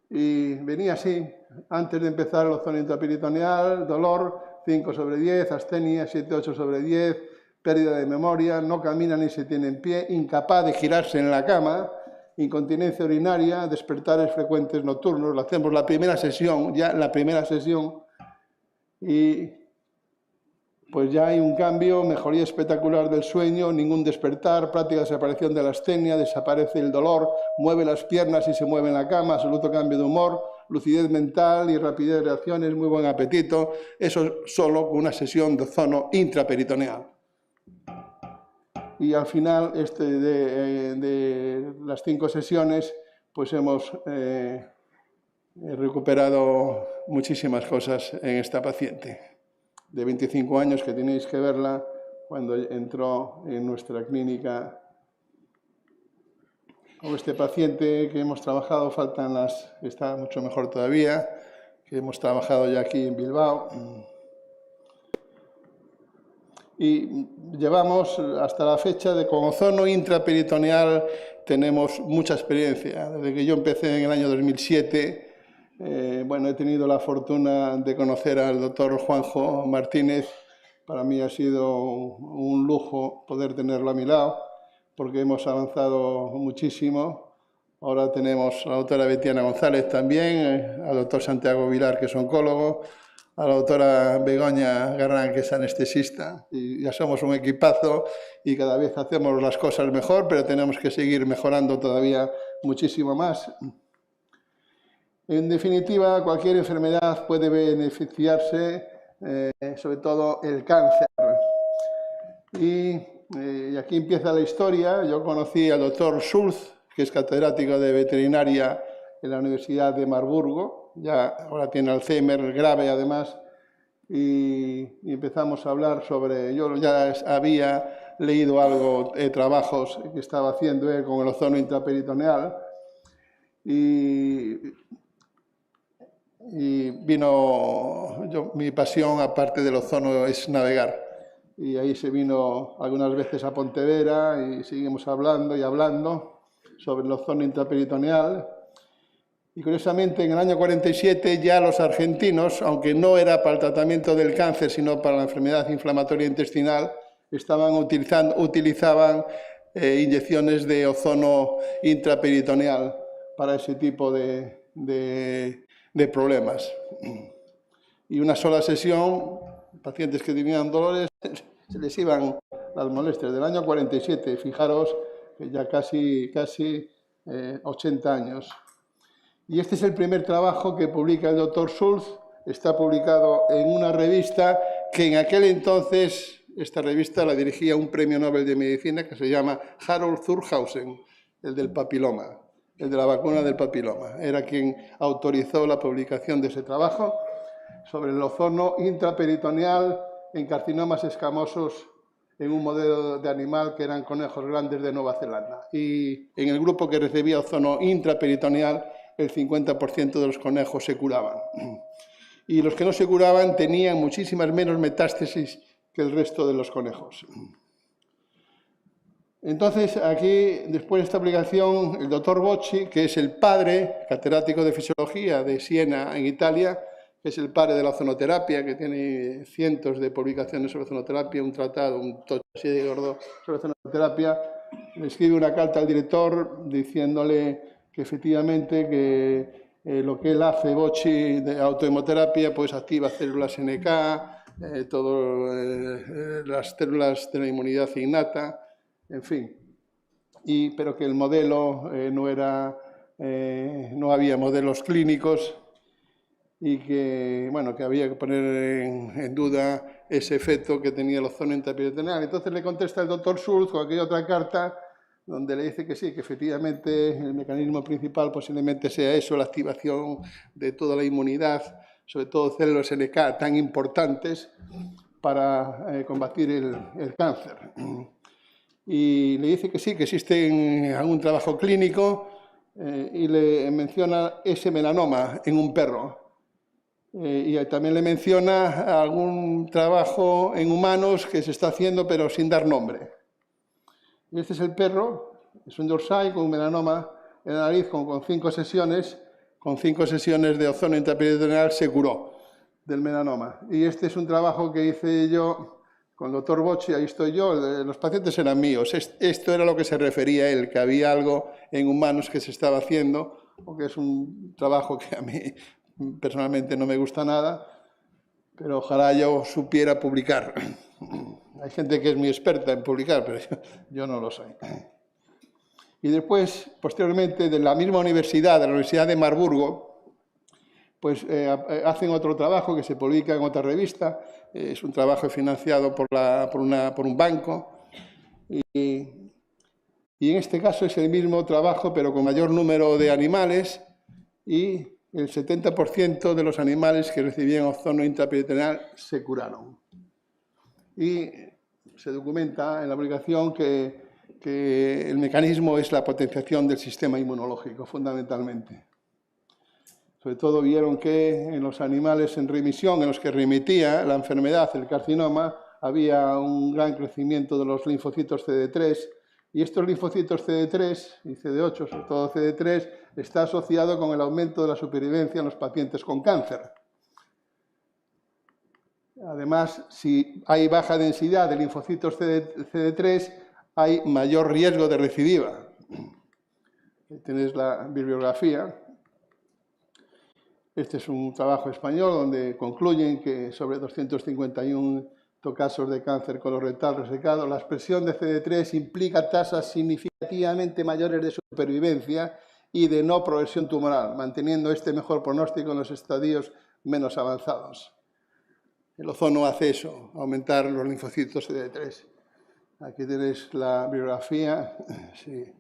y venía así, antes de empezar el ozono intraperitoneal, dolor 5/10, astenia 7/8/10, pérdida de memoria, no camina ni se tiene en pie, incapaz de girarse en la cama, incontinencia urinaria, despertares frecuentes nocturnos. Lo hacemos la primera sesión, ya la primera sesión, y pues ya hay un cambio, mejoría espectacular del sueño, ningún despertar, práctica desaparición de la astenia, desaparece el dolor, mueve las piernas y se mueve en la cama, absoluto cambio de humor, lucidez mental y rapidez de reacciones, muy buen apetito. Eso solo con una sesión de ozono intraperitoneal. Y al final de las 5 sesiones, pues hemos recuperado muchísimas cosas en esta paciente de 25 años, que tenéis que verla cuando entró en nuestra clínica. Con este paciente que hemos trabajado, faltan las, está mucho mejor todavía, que hemos trabajado ya aquí en Bilbao. Y llevamos hasta la fecha de con ozono intraperitoneal tenemos mucha experiencia. Desde que yo empecé en el año 2007, bueno, he tenido la fortuna de conocer al doctor Juanjo Martínez. Para mí ha sido un lujo poder tenerlo a mi lado, porque hemos avanzado muchísimo. Ahora tenemos a la doctora Betiana González también, al doctor Santiago Vilar, que es oncólogo, a la doctora Begoña Garrán, que es anestesista, y ya somos un equipazo y cada vez hacemos las cosas mejor, pero tenemos que seguir mejorando todavía muchísimo más. En definitiva, cualquier enfermedad puede beneficiarse, sobre todo el cáncer. Y aquí empieza la historia. Yo conocí al doctor Schulz, que es catedrático de veterinaria en la Universidad de Marburgo, ya ahora tiene Alzheimer grave además, y empezamos a hablar sobre, yo ya había leído algo, trabajos que estaba haciendo él con el ozono intraperitoneal, y vino, mi pasión aparte del ozono es navegar, y ahí se vino algunas veces a Pontevedra y seguimos hablando y hablando sobre el ozono intraperitoneal. Y curiosamente, en el año 47 ya los argentinos, aunque no era para el tratamiento del cáncer, sino para la enfermedad inflamatoria intestinal, utilizaban inyecciones de ozono intraperitoneal para ese tipo de problemas. Y una sola sesión, pacientes que tenían dolores, se les iban las molestias. Del año 47, fijaros, que ya casi 80 años. Y este es el primer trabajo que publica el doctor Schulz. Está publicado en una revista que en aquel entonces esta revista la dirigía un premio Nobel de Medicina que se llama Harold Zurhausen, el del papiloma, el de la vacuna del papiloma. Era quien autorizó la publicación de ese trabajo sobre el ozono intraperitoneal en carcinomas escamosos en un modelo de animal que eran conejos grandes de Nueva Zelanda. Y en el grupo que recibía ozono intraperitoneal, el 50% de los conejos se curaban. Y los que no se curaban tenían muchísimas menos metástasis que el resto de los conejos. Entonces, aquí, después de esta aplicación, el doctor Bocci, que es el padre, catedrático de fisiología de Siena, en Italia, que es el padre de la ozonoterapia, que tiene cientos de publicaciones sobre ozonoterapia, un tratado, un tocho así de gordo sobre ozonoterapia, le escribe una carta al director diciéndole que efectivamente que lo que él hace, Bocci, de autohemoterapia, pues activa células NK, las células de la inmunidad innata, en fin, pero que el modelo no había modelos clínicos y que, bueno, que había que poner en duda ese efecto que tenía el ozono intraperitoneal. Entonces le contesta el doctor Schultz con aquella otra carta donde le dice que sí, que efectivamente el mecanismo principal posiblemente sea eso, la activación de toda la inmunidad, sobre todo células NK tan importantes para combatir el cáncer. Y le dice que sí, que existe algún trabajo clínico y le menciona ese melanoma en un perro. Y también le menciona algún trabajo en humanos que se está haciendo pero sin dar nombre. Y este es el perro, es un Yorkshire con un melanoma en la nariz con 5 sesiones de ozono intraperitoneal se curó del melanoma. Y este es un trabajo que hice yo con el doctor Bocci, ahí estoy yo, los pacientes eran míos. Esto era lo que se refería a él, que había algo en humanos que se estaba haciendo, porque es un trabajo que a mí personalmente no me gusta nada, pero ojalá yo supiera publicar. Hay gente que es muy experta en publicar, pero yo no lo soy. Y después, posteriormente, de la misma universidad, de la Universidad de Marburgo, pues hacen otro trabajo que se publica en otra revista. Es un trabajo financiado por un banco. Y en este caso es el mismo trabajo, pero con mayor número de animales, y el 70% de los animales que recibían ozono intraperitoneal se curaron. Y se documenta en la publicación que el mecanismo es la potenciación del sistema inmunológico, fundamentalmente. Sobre todo vieron que en los animales en remisión, en los que remitía la enfermedad, el carcinoma, había un gran crecimiento de los linfocitos CD3, y estos linfocitos CD3 y CD8, sobre todo CD3, está asociado con el aumento de la supervivencia en los pacientes con cáncer. Además, si hay baja densidad de linfocitos CD3, hay mayor riesgo de recidiva. Tenéis la bibliografía. Este es un trabajo español donde concluyen que sobre 251 casos de cáncer colorectal resecado, la expresión de CD3 implica tasas significativamente mayores de supervivencia y de no progresión tumoral, manteniendo este mejor pronóstico en los estadios menos avanzados. El ozono hace eso, aumentar los linfocitos CD3. Aquí tenéis la bibliografía, sí,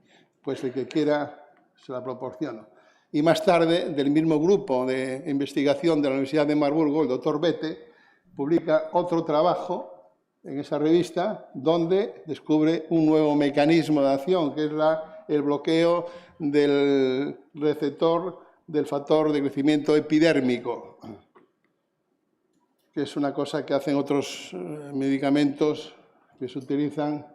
pues el que quiera se la proporciono. Y más tarde, del mismo grupo de investigación de la Universidad de Marburgo, el doctor Bete, publica otro trabajo en esa revista donde descubre un nuevo mecanismo de acción, que es el bloqueo del receptor del factor de crecimiento epidérmico, que es una cosa que hacen otros medicamentos que se utilizan.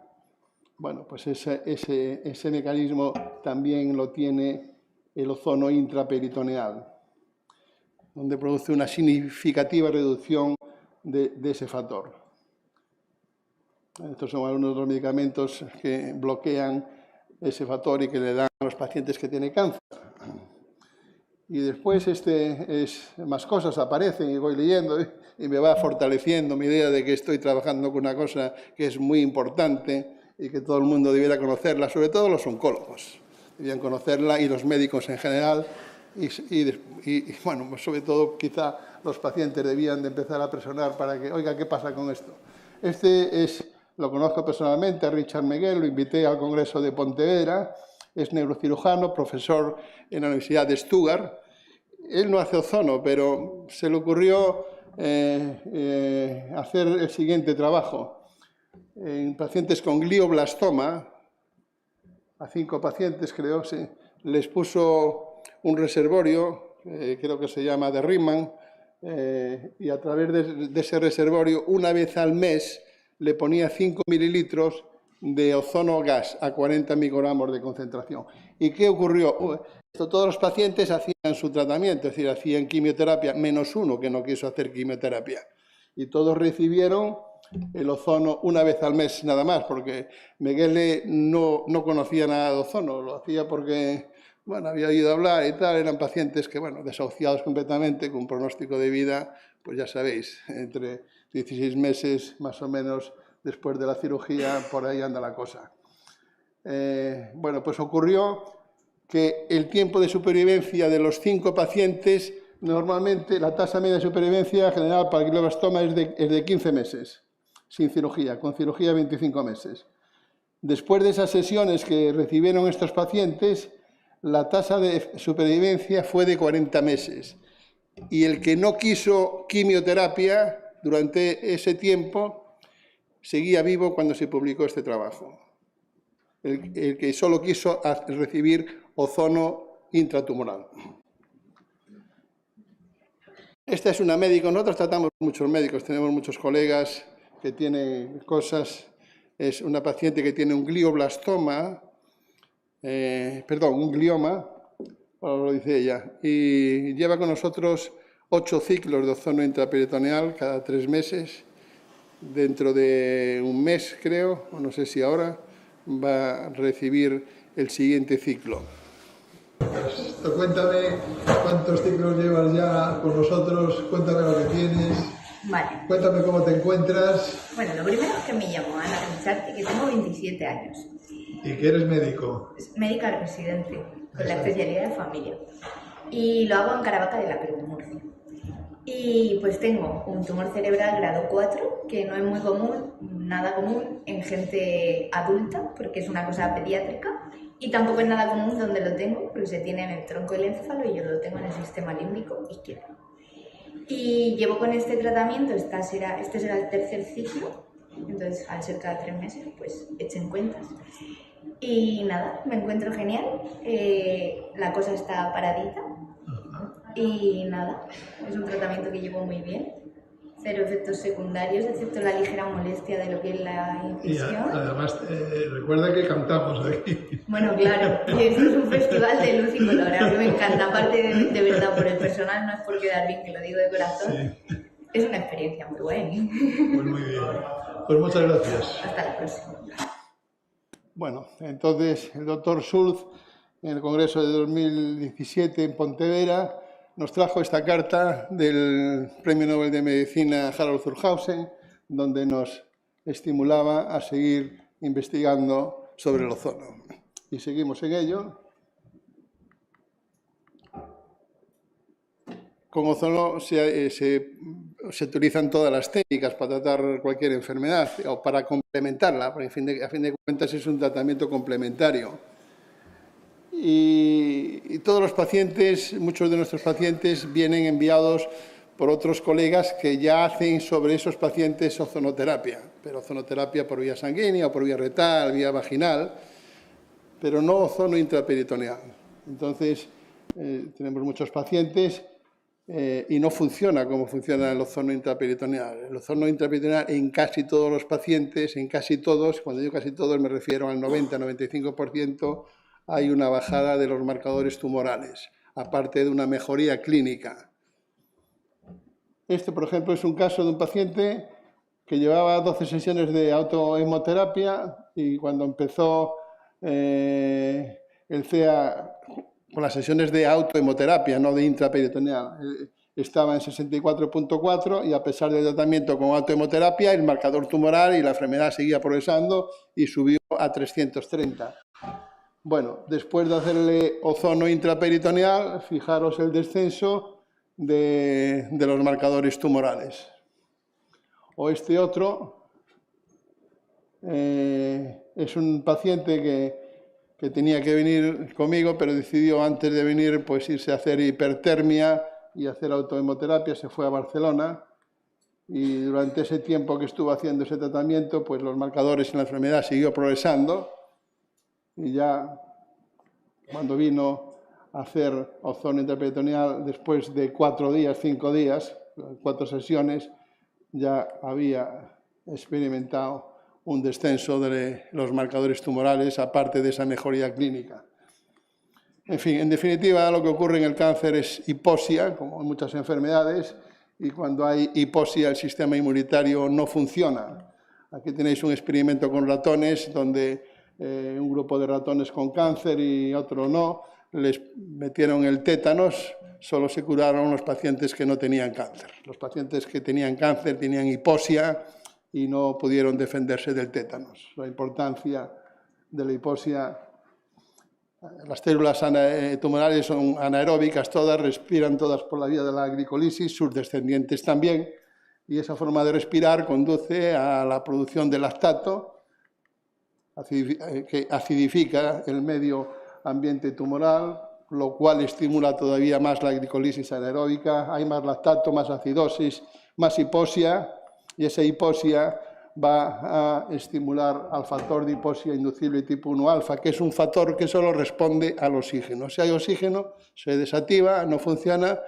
Bueno, pues ese mecanismo también lo tiene el ozono intraperitoneal, donde produce una significativa reducción de ese factor. Estos son algunos de los medicamentos que bloquean ese factor y que le dan a los pacientes que tienen cáncer. Y después más cosas aparecen y voy leyendo y me va fortaleciendo mi idea de que estoy trabajando con una cosa que es muy importante y que todo el mundo debiera conocerla, sobre todo los oncólogos. Debían conocerla y los médicos en general, bueno, sobre todo quizá los pacientes debían de empezar a presionar para que, oiga, ¿qué pasa con esto? Lo conozco personalmente, a Richard Miguel, lo invité al Congreso de Pontevedra, es neurocirujano, profesor en la Universidad de Stuttgart. Él no hace ozono, pero se le ocurrió hacer el siguiente trabajo. En pacientes con glioblastoma, a 5 pacientes creo, sí, les puso un reservorio, creo que se llama de Riemann, y a través de ese reservorio, una vez al mes, le ponía 5 mililitros de ozono gas a 40 microgramos de concentración. ¿Y qué ocurrió? Todos los pacientes hacían su tratamiento, es decir, hacían quimioterapia, menos uno que no quiso hacer quimioterapia. Y todos recibieron el ozono una vez al mes nada más, porque Miguel no conocía nada de ozono, lo hacía porque, bueno, había oído hablar y tal, eran pacientes que, bueno, desahuciados completamente, con un pronóstico de vida, pues ya sabéis, entre 16 meses más o menos después de la cirugía, por ahí anda la cosa. Bueno, pues ocurrió que el tiempo de supervivencia de los 5 pacientes, normalmente la tasa media de supervivencia general para el glioblastoma es de 15 meses, sin cirugía, con cirugía 25 meses. Después de esas sesiones que recibieron estos pacientes, la tasa de supervivencia fue de 40 meses. Y el que no quiso quimioterapia durante ese tiempo seguía vivo cuando se publicó este trabajo. El que solo quiso recibir ozono intratumoral. Esta es una médica, nosotros tratamos muchos médicos, tenemos muchos colegas que tienen cosas. Es una paciente que tiene un glioblastoma, un glioma, lo dice ella, y lleva con nosotros 8 ciclos de ozono intraperitoneal cada 3 meses. Dentro de un mes, creo, o no sé si ahora, va a recibir el siguiente ciclo. Cuéntame cuántos ciclos llevas ya con nosotros, cuéntame lo que tienes, vale. Cuéntame cómo te encuentras. Bueno, lo primero es que me llamo Ana Renzati, que tengo 27 años. ¿Y que eres médico? Médica residente, con la especialidad de familia. Y lo hago en Caravaca de la Cruz, Murcia. Y pues tengo un tumor cerebral grado 4, que no es muy común, nada común en gente adulta, porque es una cosa pediátrica, y tampoco es nada común donde lo tengo, porque se tiene en el tronco del encéfalo y yo lo tengo en el sistema límbico izquierdo. Y llevo con este tratamiento, este será el 3er ciclo, entonces al ser cada 3 meses, pues echen cuentas. Y nada, me encuentro genial, la cosa está paradita. Y nada, es un tratamiento que llevo muy bien, 0 efectos secundarios, excepto la ligera molestia de lo que es la incisión. Y además, recuerda que cantamos aquí. Bueno, claro, y esto es un festival de luz y color, a mí me encanta, aparte de verdad por el personal, no es por quedar bien, que lo digo de corazón, sí. Es una experiencia muy buena. Pues muy bien, pues muchas gracias. Hasta la próxima. Bueno, entonces el doctor Schulz, en el Congreso de 2017 en Pontevedra, nos trajo esta carta del Premio Nobel de Medicina Harold Zurhausen, donde nos estimulaba a seguir investigando sobre el ozono. Y seguimos en ello. Con ozono se utilizan todas las técnicas para tratar cualquier enfermedad o para complementarla, porque a fin de cuentas es un tratamiento complementario. Y todos los pacientes, muchos de nuestros pacientes vienen enviados por otros colegas que ya hacen sobre esos pacientes ozonoterapia, pero ozonoterapia por vía sanguínea o por vía retal, vía vaginal, pero no ozono intraperitoneal. Entonces, tenemos muchos pacientes y no funciona como funciona el ozono intraperitoneal. El ozono intraperitoneal en casi todos los pacientes, en casi todos, cuando digo casi todos me refiero al 90-95%, hay una bajada de los marcadores tumorales, aparte de una mejoría clínica. Este, por ejemplo, es un caso de un paciente que llevaba 12 sesiones de autohemoterapia y cuando empezó el CEA con las sesiones de autohemoterapia, no de intraperitoneal, estaba en 64.4 y a pesar del tratamiento con autohemoterapia, el marcador tumoral y la enfermedad seguía progresando y subió a 330. Bueno, después de hacerle ozono intraperitoneal, fijaros el descenso de los marcadores tumorales. O este otro es un paciente que tenía que venir conmigo, pero decidió antes de venir pues irse a hacer hipertermia y hacer autohemoterapia, se fue a Barcelona y durante ese tiempo que estuvo haciendo ese tratamiento, pues los marcadores en la enfermedad siguió progresando y ya cuando vino a hacer ozono intraperitoneal, después de 4 días, 5 días, 4 sesiones, ya había experimentado un descenso de los marcadores tumorales, aparte de esa mejoría clínica. En fin, en definitiva, lo que ocurre en el cáncer es hipoxia, como en muchas enfermedades, y cuando hay hipoxia el sistema inmunitario no funciona. Aquí tenéis un experimento con ratones, donde un grupo de ratones con cáncer y otro no, les metieron el tétanos, solo se curaron los pacientes que no tenían cáncer. Los pacientes que tenían cáncer tenían hipoxia y no pudieron defenderse del tétanos. La importancia de la hipoxia, las células tumorales son anaeróbicas todas, respiran todas por la vía de la glicolisis, sus descendientes también, y esa forma de respirar conduce a la producción de lactato, que acidifica el medio ambiente tumoral, lo cual estimula todavía más la glicolisis anaeróbica, hay más lactato, más acidosis, más hipoxia, y esa hipoxia va a estimular al factor de hipoxia inducible tipo 1 alfa, que es un factor que solo responde al oxígeno. Si hay oxígeno, se desactiva, no funciona,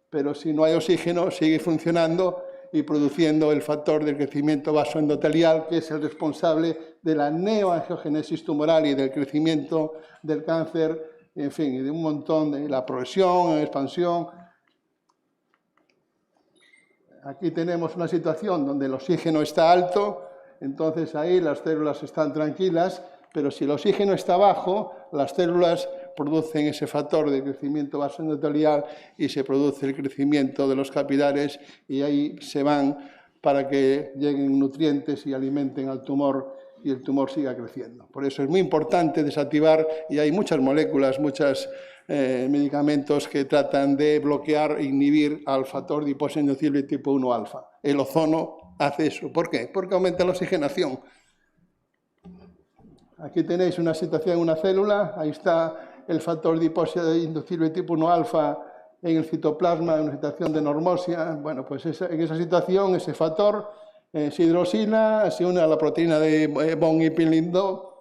pero si no hay oxígeno, sigue funcionando y produciendo el factor del crecimiento vasoendotelial, que es el responsable de la neoangiogénesis tumoral y del crecimiento del cáncer, en fin, y de un montón de la progresión, expansión. Aquí tenemos una situación donde el oxígeno está alto, entonces ahí las células están tranquilas, pero si el oxígeno está bajo, las células producen ese factor de crecimiento vasoendotelial y se produce el crecimiento de los capilares y ahí se van para que lleguen nutrientes y alimenten al tumor y el tumor siga creciendo. Por eso es muy importante desactivar, y hay muchas moléculas, muchos medicamentos que tratan de bloquear e inhibir al factor de hipoxia inducible tipo 1 alfa. El ozono hace eso. ¿Por qué? Porque aumenta la oxigenación. Aquí tenéis una situación en una célula, ahí está el factor de hipoxia inducible tipo 1 alfa en el citoplasma, en una situación de normosia. Bueno, pues en esa situación, ese factor se hidroxila, se une a la proteína de von Hippel-Lindau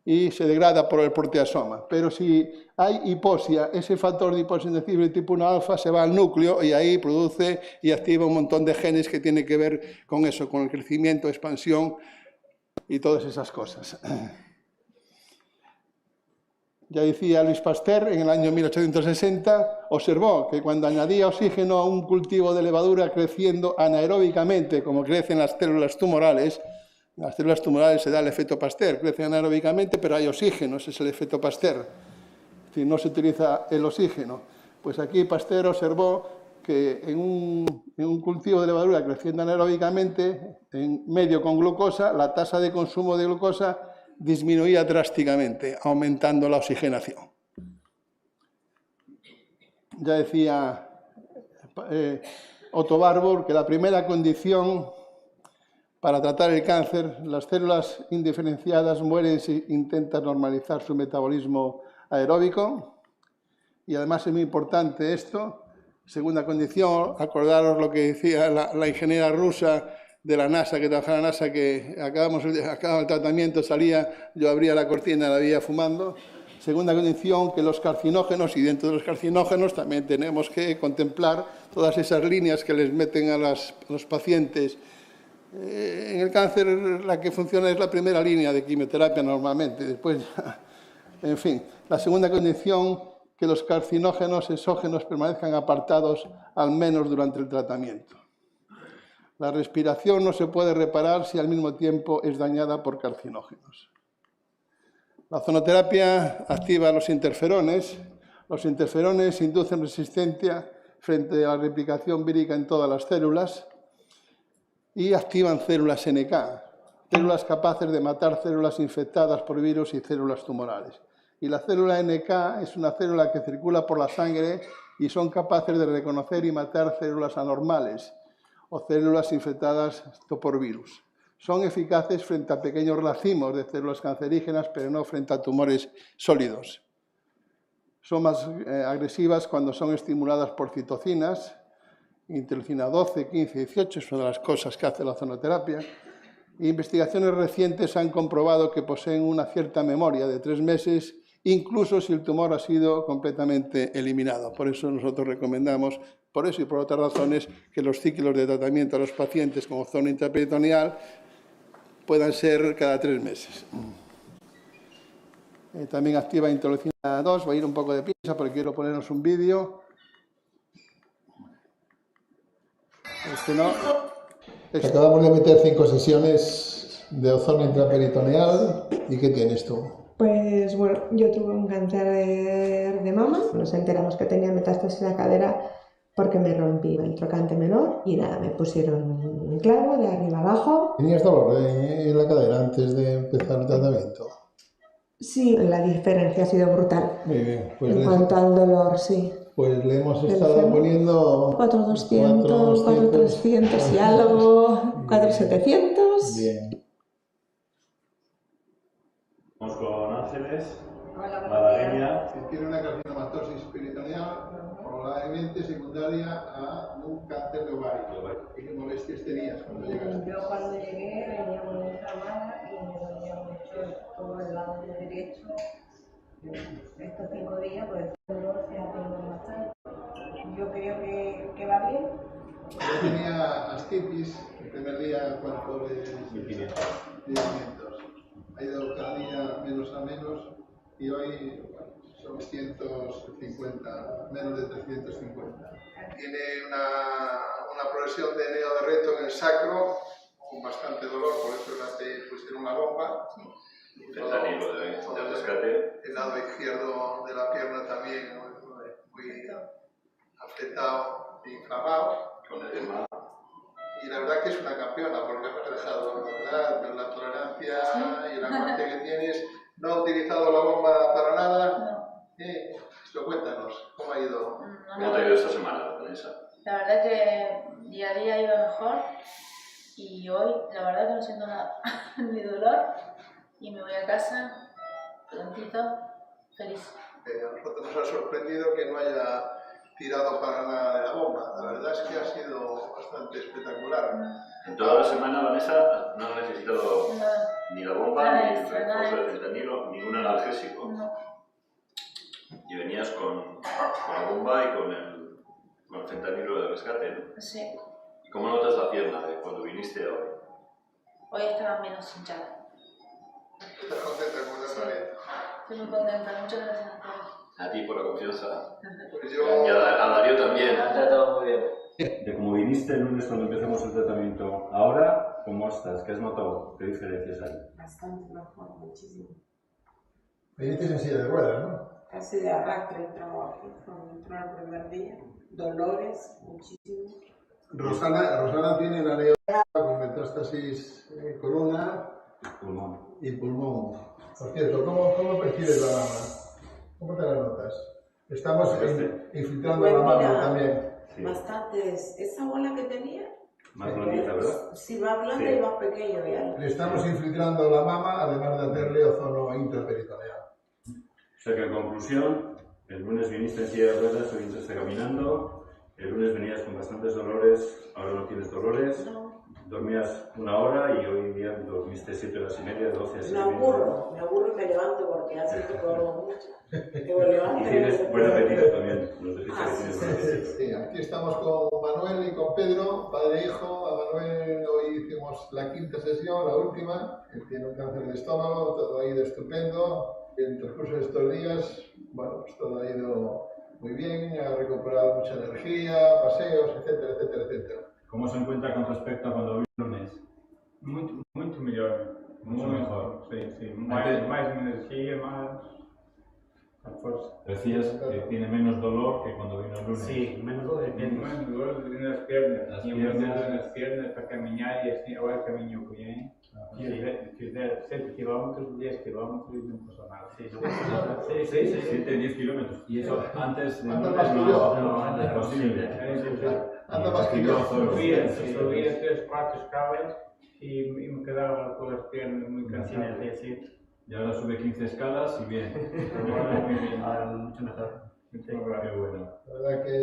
y se degrada por el proteasoma. Pero si hay hipoxia, ese factor de hipoxia inducible tipo 1 alfa se va al núcleo y ahí produce y activa un montón de genes que tienen que ver con eso, con el crecimiento, expansión y todas esas cosas. Ya decía Louis Pasteur, en el año 1860, observó que cuando añadía oxígeno a un cultivo de levadura creciendo anaeróbicamente, como crecen las células tumorales, en las células tumorales se da el efecto Pasteur, crecen anaeróbicamente, pero hay oxígeno, ese es el efecto Pasteur. Es decir, no se utiliza el oxígeno. Pues aquí Pasteur observó que en un cultivo de levadura creciendo anaeróbicamente, en medio con glucosa, la tasa de consumo de glucosa disminuía drásticamente, aumentando la oxigenación. Ya decía Otto Warburg que la primera condición para tratar el cáncer, las células indiferenciadas mueren si intentan normalizar su metabolismo aeróbico. Y además es muy importante esto. Segunda condición, acordaros lo que decía la ingeniera rusa de la NASA, que trabajaba en la NASA, que acababa el tratamiento, salía, yo abría la cortina, la veía fumando. Segunda condición, que los carcinógenos, y dentro de los carcinógenos también tenemos que contemplar todas esas líneas que les meten a los pacientes. En el cáncer la que funciona es la primera línea de quimioterapia normalmente, después ya, en fin. La segunda condición, que los carcinógenos exógenos permanezcan apartados al menos durante el tratamiento. La respiración no se puede reparar si al mismo tiempo es dañada por carcinógenos. La ozonoterapia activa los interferones. Los interferones inducen resistencia frente a la replicación vírica en todas las células y activan células NK, células capaces de matar células infectadas por virus y células tumorales. Y la célula NK es una célula que circula por la sangre y son capaces de reconocer y matar células anormales o células infectadas por virus. Son eficaces frente a pequeños racimos de células cancerígenas, pero no frente a tumores sólidos. Son más agresivas cuando son estimuladas por citocinas, interleucina 12, 15, 18, es una de las cosas que hace la ozonoterapia. Investigaciones recientes han comprobado que poseen una cierta memoria de 3 meses, incluso si el tumor ha sido completamente eliminado. Por eso nosotros recomendamos, por eso y por otras razones, que los ciclos de tratamiento a los pacientes con ozono intraperitoneal puedan ser cada 3 meses. También activa interleucina 2. Voy a ir un poco de prisa porque quiero ponernos un vídeo. Acabamos de meter 5 sesiones de ozono intraperitoneal. ¿Y qué tienes tú? Pues bueno, yo tuve un cáncer de mama. Nos enteramos que tenía metástasis en la cadera porque me rompí el trocante menor y nada, me pusieron un clavo de arriba abajo. ¿Tenías dolor en la cadera antes de empezar el tratamiento? Sí, la diferencia ha sido brutal. Muy bien. Pues en cuanto al dolor, sí. Pues le hemos estado poniendo 4,200, 4,300 y algo, 4,700. Bien. Vamos con Ángeles, Hola, malagueña. Tiene una carcinomatosis peritoneal, probablemente secundaria a un cáncer de ovario. ¿Qué molestias tenías cuando llegaste? Yo cuando llegué venía muy inflamada y me dolía mucho todo el lado derecho. Estos 5 días, pues el dolor se ha tenido bastante. Yo creo que va bien. Yo tenía ascitis, el primer día, ¿cuánto de 1500? Ha ido cada día menos a menos y hoy son 150, menos de 350. Tiene una progresión de neo de reto en el sacro con bastante dolor, por eso le pusieron una bomba. Fentanilo del rescate. El lado izquierdo de la pierna también muy afectado e inflamado. Con edema. Y la verdad que es una campeona porque has reflejado la tolerancia y el aguante que tienes. ¿No ha utilizado la bomba para nada? No. Esto cuéntanos, ¿cómo ha ido? ¿Cómo te ha ido esta semana, Vanessa? La verdad que día a día iba mejor y hoy la verdad que no siento nada, ni dolor y me voy a casa prontito, feliz. A nosotros nos ha sorprendido que no haya tirado para nada de la bomba. La verdad es que ha sido bastante espectacular. En toda la semana, Vanessa, no ha necesitado ni la bomba, ni el refuerzo de fentanilo, ni un analgésico. No. Y venías con la bomba y con el fentanilo de rescate, ¿no? Sí. ¿Y cómo notas la pierna de cuando viniste hoy? Hoy estaba menos hinchada. ¿Estás contenta con la tarea? Estoy muy contenta, muchas gracias a todos. A ti por la confianza. Pues Y a Darío también. Me han tratado muy bien. De cómo viniste el lunes cuando empezamos el tratamiento, ahora, ¿cómo estás? ¿Qué has notado? ¿Qué diferencias hay? Bastante mejor, muchísimo. Viniste en silla de ruedas, ¿no? Casi de arrastre el trabajo, cuando entró el primer día. Dolores, muchísimo. Rosana tiene una neoplasia con metástasis columna y pulmón. Por cierto, ¿cómo percibes la mama? ¿Cómo te la notas? Estamos infiltrando la mama también. Sí. Bastantes. Esa bola que tenía. Más blandita, ¿verdad? Sí, más blanda Sí. y más pequeño ya. Le estamos infiltrando la mama, además de hacerle ozono intraperitoneal. O sea que en conclusión, el lunes viniste en silla de ruedas, hoy viniste caminando, el lunes venías con bastantes dolores, ahora no tienes dolores, dormías 1 hora y hoy día dormiste 7 horas y media, 12 así. Me aburro y me levanto porque hace que duermo mucho. Que me levanto. Y tienes buen apetito también, nos dijiste que tienes buen apetito. Sí, aquí estamos con Manuel y con Pedro, padre e hijo. A Manuel hoy hicimos la 5ª sesión, la última. Él tiene un cáncer de estómago, todo ha ido estupendo. En el transcurso de estos días, bueno, pues todo ha ido muy bien, ha recuperado mucha energía, paseos, etcétera, etcétera, etcétera. ¿Cómo se encuentra con respecto a cuando vino el lunes? Muito melhor. Mucho mejor. Sí. Mais energia, más força. Decías que tiene menos dolor que cuando vino el lunes. Sí, menos dolor nas pernas. Las Tinha piernas. menos dor nas pernas para caminhar e assim agora caminho bem. Fizer 7 kilómetros, 10 kilómetros y no pasó nada. Sí, 7, 10 kilómetros. Y eso antes de Anda más que yo. no es posible. Anda más que yo. Subía 3, 4 escalas y me quedaba con las piernas muy cansadas. Y ahora sube 15 escalas y bien. Ahora mucho mejor. Qué bueno. La verdad que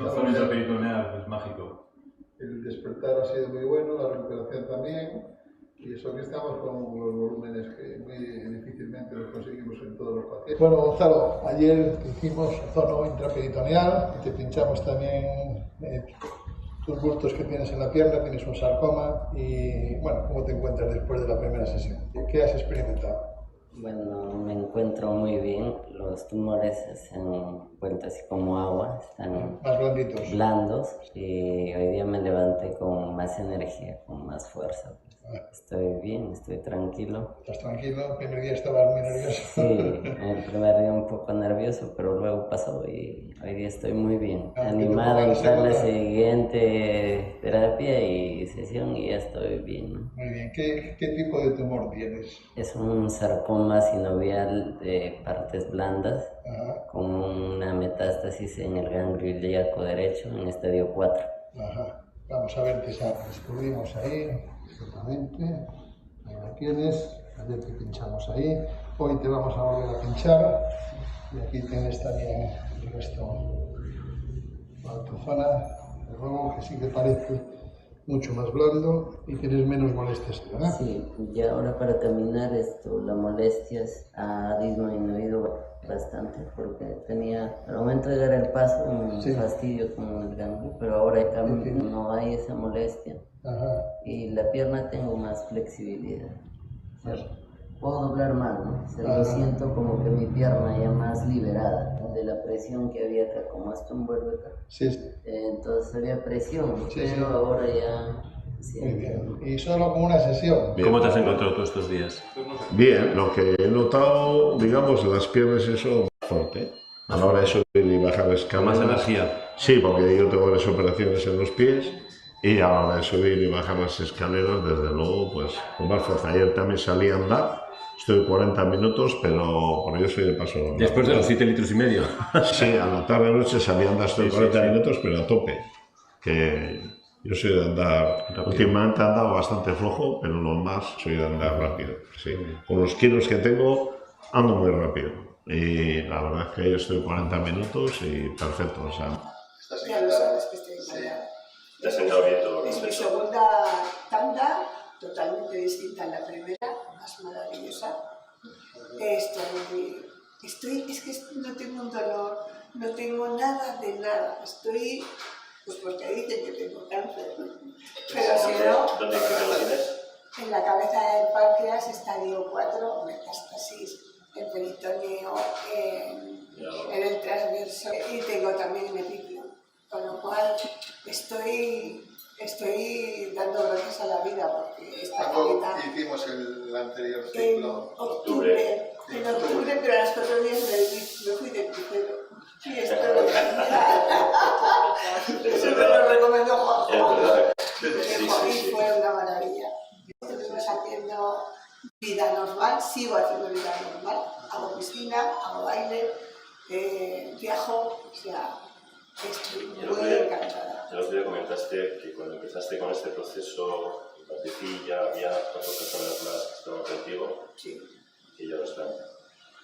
La zona intraperitoneal es mágico. el despertar ha sido muy bueno, la recuperación también, y eso que estamos con los volúmenes que muy difícilmente los conseguimos en todos los pacientes. Bueno, Gonzalo, ayer hicimos zona intraperitoneal, te pinchamos también tus bultos que tienes en la pierna, tienes un sarcoma, y bueno, ¿cómo te encuentras después de la primera sesión? ¿Qué has experimentado? Bueno, me encuentro muy bien. Los tumores se han vuelto así como agua, están más blanditos, blandos, y hoy día me levanté con más energía, con más fuerza. Estoy bien, estoy tranquilo. ¿Estás tranquilo? El primer día estabas muy nervioso. Sí, el primer día un poco nervioso, pero luego pasó y hoy día estoy muy bien. Animado a entrar a la siguiente terapia y sesión y ya estoy bien, ¿no? Muy bien. ¿Qué tipo de tumor tienes? Es un sarcoma sinovial de partes blandas. Ajá. Con una metástasis en el ganglio ilíaco derecho en estadio 4. Ajá. Vamos a ver, te descubrimos ahí, exactamente. Ahí la tienes. Ayer te pinchamos ahí. Hoy te vamos a volver a pinchar. Y aquí tienes también el resto de tu zona. De nuevo, que sí que parece mucho más blando y tienes menos molestias, ¿verdad? Sí, y ahora para caminar las molestias ha disminuido bastante porque tenía, al momento de dar el paso, un fastidio con el ganglio, pero ahora no hay esa molestia. Ajá. Y la pierna tengo más flexibilidad. O sea, puedo doblar más, ¿no? Lo siento como que mi pierna ya más liberada, ¿no? De la presión que había acá, como esto envuelve acá. Sí. Entonces había presión, pero ahora ya... Muy bien. Y solo con una sesión. Bien. ¿Cómo te has encontrado tú estos días? Bien, lo que he notado, digamos, en las piernas eso más fuerte. A la hora de subir y bajar escaleras. Con más energía. Sí, porque yo tengo varias operaciones en los pies y a la hora de subir y bajar las escaleras, desde luego, pues con más fuerza. Ayer también salí a andar, estoy 40 minutos, pero por ello soy de paso. Después de los 7 litros y medio. Sí, a la tarde noche salí a andar, estoy 40 minutos, pero a tope. Que yo soy de andar, últimamente he andado bastante flojo, pero lo más soy de andar rápido. Sí. Con los kilos que tengo, ando muy rápido. Y la verdad es que yo estoy 40 minutos y perfecto. O sea. Ya lo sabes que estoy encantada. Te has sentado bien todo. Es mi segunda tanda, totalmente distinta a la primera, más maravillosa. Es que no tengo un dolor, no tengo nada de nada. Estoy... Pues porque dicen que tengo cáncer, ¿no? Pero si no, ¿Dónde lo tienes? en la cabeza del páncreas, estadio 4, metástasis, en peritoneo, en el transverso y tengo también en epífilo. Con lo cual estoy dando gracias a la vida porque esta calidad... Hicimos el anterior ciclo. En octubre, pero a los 4 días me fui de crucero. Sí, esto eso me lo recomendó Juan. Y fue una maravilla. Estuvimos haciendo vida normal, sigo haciendo vida normal. Hago piscina, hago baile, viajo, o sea, estoy muy encantada. El otro día comentaste que cuando empezaste con este proceso infantil ya había 4 personas más que estaban contigo. Sí. Y ya no están.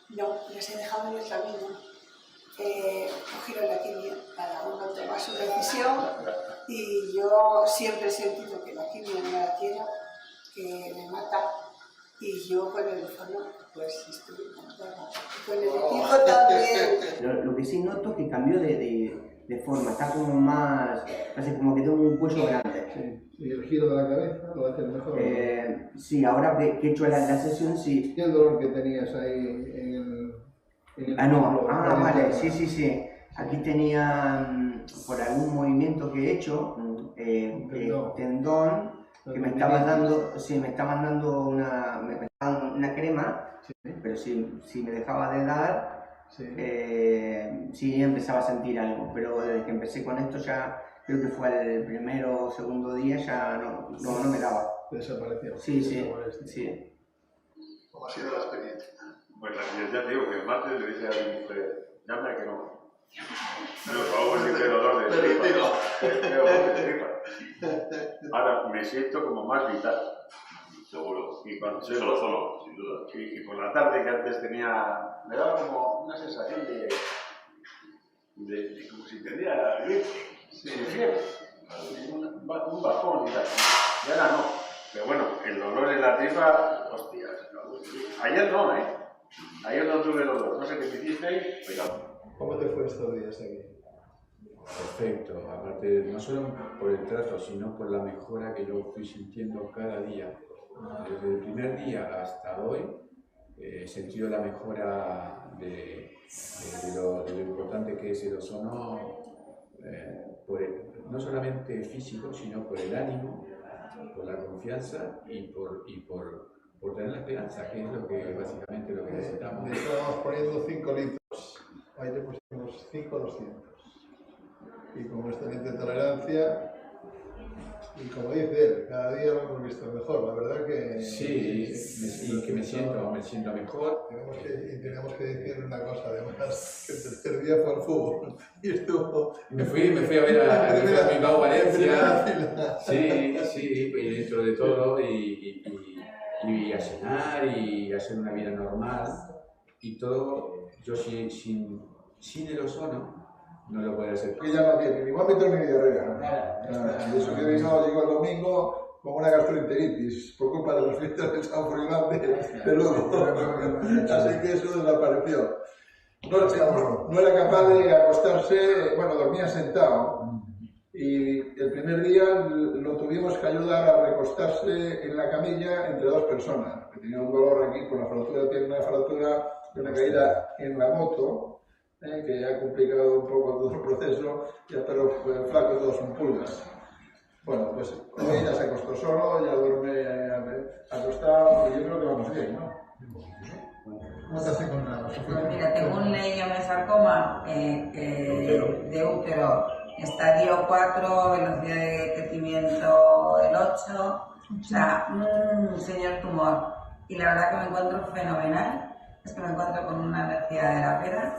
No, les he dejado en el camino. Cogieron la quimio, cada uno toma su decisión y yo siempre he sentido que la quimio no la quiero, que me mata y yo con el fono pues estoy encantada. Con el equipo también. Lo que sí noto es que cambió de forma, está como más, casi como que tengo un cuello grande. Sí. ¿Y el giro de la cabeza lo haces mejor? Sí, ahora que he hecho la sesión sí. ¿Y el dolor que tenías ahí en el vale, sí. Aquí tenía, por algún movimiento que he hecho, tendón, que me estaban dando una crema, pero si me dejaba de dar, sí empezaba a sentir algo, pero desde que empecé con esto ya, creo que fue el primero o segundo día, ya no me daba. desapareció. Sí, sí, sí. ¿Cómo ha sido la experiencia? Pues ya te digo que el martes le dije a mi mujer, llame que no. Pero por favor, sí que dolor de tripa. Ahora me siento como más vital. Seguro. Y cuando solo, sin duda. Y por la tarde, que antes tenía, me daba como una sensación de como si tenía gripe, sin fiebre, un bajón y tal. Y ahora no. Pero bueno, el dolor en la tripa, hostias. Ayer no, Ayer no tuve dolor. No sé qué me hicisteis, pero... ¿Cómo te fue estos días aquí? Perfecto, aparte no solo por el trato, sino por la mejora que yo fui sintiendo cada día. Desde el primer día hasta hoy he sentido la mejora de lo importante que es el ozono, no solamente físico, sino por el ánimo, por la confianza y por tener la esperanza, que es lo que básicamente lo que necesitamos. Estábamos poniendo 5 litros, ahí le pusimos 5,200. Y con excelente tolerancia, y como dice él, cada día lo hemos visto mejor, la verdad que... Sí, que me siento mejor. Tenemos que decir una cosa además, que el tercer día fue al fútbol, y estuvo... Me fui a ver a Bilbao Valencia, sí, y dentro de todo, y a cenar, y a hacer una vida normal, y todo, yo sin el ozono, no lo puede hacer. Que ya no tiene ni vómitos ni diarrea. Y eso que llegó el domingo con una gastroenteritis por culpa de las fiestas de San Froilán de Lugo. Así que eso desapareció. No era capaz de acostarse, bueno, dormía sentado. Y el primer día lo tuvimos que ayudar a recostarse en la camilla entre 2 personas. Que tenía un dolor aquí por la fractura, tiene una fractura de una caída en la moto. Que ha complicado un poco todo el proceso, pero el flaco todo son pulgas. Bueno, pues hoy ya se acostó solo, ya duerme acostado, y yo creo que vamos bien, ¿no? ¿Cómo te has encontrado? Pues mira, tengo un leiomesarcoma de útero, estadio 4, velocidad de crecimiento del 8, o sea, un señor tumor. Y la verdad que me encuentro fenomenal, es que me encuentro con una energía de la pera.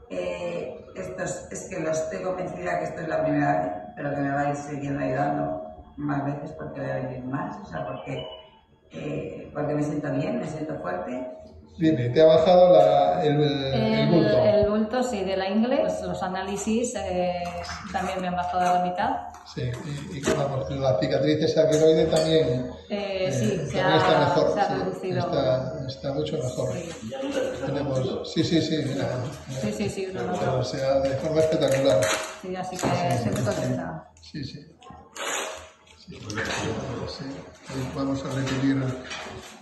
Es que estoy convencida que esto es la primera vez, pero que me vais siguiendo ayudando más veces porque voy a venir más, o sea, porque me siento bien, me siento fuerte. Dime, ¿te ha bajado el bulto? El bulto, sí, de la ingle. Pues los análisis también me han bajado a la mitad. Sí, y vamos, la cicatriz esa keloide también, sí, está mejor. Se ha reducido. Está mucho mejor. Sí. Tenemos, mira. Sí, uno no. O sea, de forma espectacular. Sí, así que estoy muy contenta. Sí. Vamos a repetir,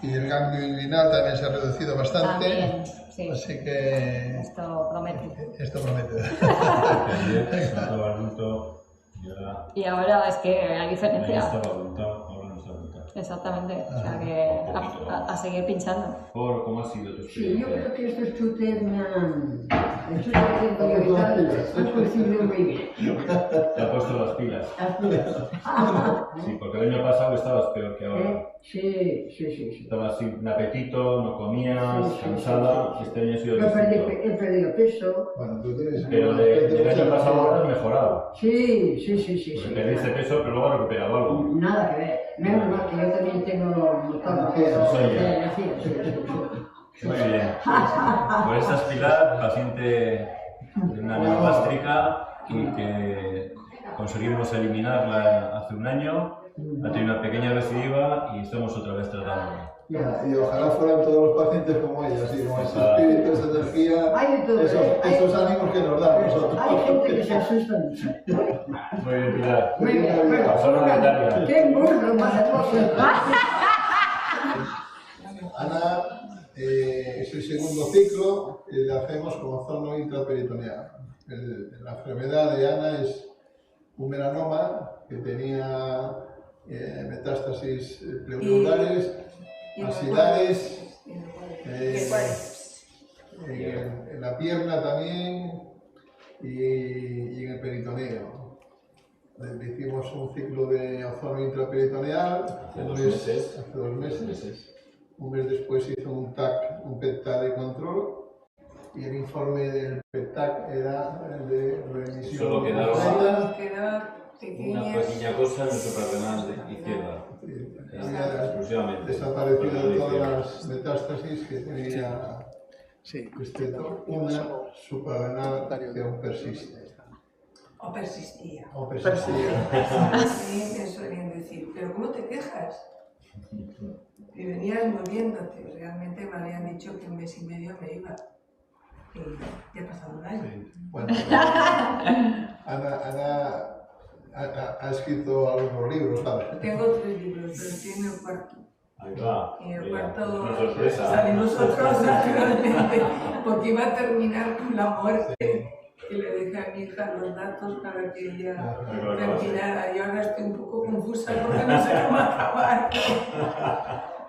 y el ganglio inguinal también se ha reducido bastante. También, sí. Así que... Esto promete. Y ahora es que hay diferencia. Exactamente, o sea que a seguir pinchando. ¿Cómo ha sido tu experiencia? Sí, yo creo que estos chutes me han... El chute que tengo yo y tal, han coincidido muy bien. Te ha puesto las pilas. Sí, porque el año pasado estabas peor que ahora. Sí. Estabas sin apetito, no comías, cansada. Este año ha sido distinto. He perdido peso. Bueno, tú tienes... Pero del año pasado ahora has mejorado. Sí. Porque perdiste peso, pero luego has recuperado algo. Nada que ver. Menos mal que yo también tengo motor. Muy bien. Pues esta es Pilar, paciente de una neogástrica y que conseguimos eliminarla hace un año. Ha tenido una pequeña recidiva y estamos otra vez tratándola. Y ojalá fueran todos los pacientes como ella, así como ese espíritu, esa energía, esos ánimos que nos dan nosotros. Hay gente que se asusta mucho. Muy bien, Pilar. Muy bien. Pasó la Natalia. ¡Qué burro más hermoso! Ana, es el segundo ciclo y le hacemos con ozono intraperitoneal. La enfermedad de Ana es un melanoma que tenía metástasis pleurulares, axilares, en la pierna también y en el peritoneo. Hicimos un ciclo de ozono intraperitoneal hace 2 meses. Hace 2 meses. Un mes después hizo un PET-TAC de control y el informe del PET-TAC era de remisión. Solo quedaba pequeñas, una pequeña cosa en el suprarrenal izquierda. Exclusivamente. Desaparecido todas las metástasis que tenía, excepto una suprarrenal que aún persiste. O persistía. O persistía. Sí, me solían decir, pero ¿cómo te quejas? Y venías moviéndote. Realmente me habían dicho que 1 mes y medio me iba. Y ya ha pasado 1 año. Sí. Bueno, Ana ha escrito algunos libros, ¿sabes? Tengo 3 libros, pero tiene el cuarto. Ahí va. Y el Mira, cuarto es una sorpresa. salimos nosotros naturalmente, porque iba a terminar con la muerte. Que le dejé a mi hija los datos para que ella terminara. Y ahora estoy un poco confusa porque no sé cómo acabar.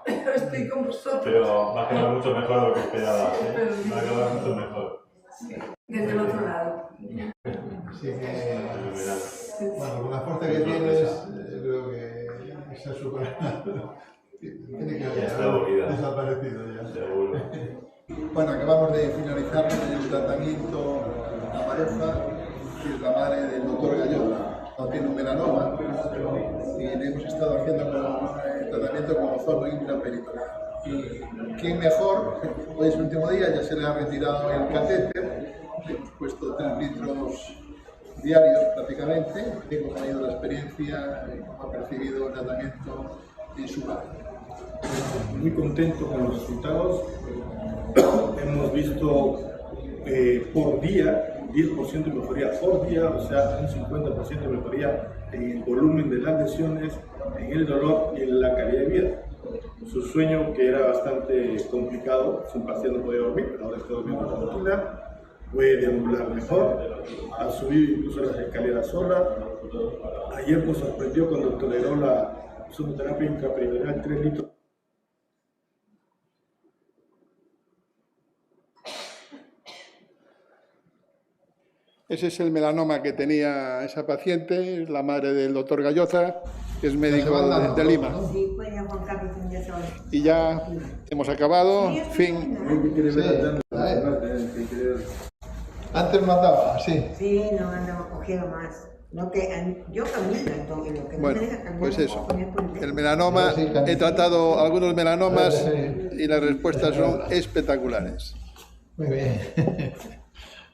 Pero estoy con vosotros. Pero va a quedar mucho mejor de lo que esperaba. Sí, Va a quedar mucho mejor. Sí, desde el otro lado. Así que, bueno, con la fuerza que tienes, yo creo que se ha superado. Tiene que haber desaparecido ya. Seguro. Bueno, acabamos de finalizar el tratamiento a la pareja, que es la madre del doctor Gallota. No tiene un melanoma y le hemos estado haciendo el tratamiento con ozono intraperitoneal. Y quién mejor, hoy es el último día, ya se le ha retirado el catéter, le hemos puesto 3 litros diarios prácticamente, y hemos tenido la experiencia y cómo ha percibido el tratamiento en su madre. Muy contento con los resultados. Hemos visto por día 10% de mejoría por día, o sea, un 50% de mejoría en el volumen de las lesiones, en el dolor y en la calidad de vida. Su sueño, que era bastante complicado, su paciente no podía dormir, pero ahora está durmiendo tranquila, puede deambular mejor, ha subido incluso las escaleras sola. Ayer nos sorprendió cuando toleró la sonoterapia intraperitoneal 3 litros. Ese es el melanoma que tenía esa paciente, es la madre del doctor Galloza, que es médico de Lima. Sí, pues ya Juan Carlos tendría saber. Y ya hemos acabado, fin. Antes mataba, sí. Sí, no andaba cogiendo más. No, que yo camino entonces, lo que no Bueno, me deja caminar. pues eso. El melanoma, he tratado algunos melanomas y las respuestas son espectaculares. Muy bien.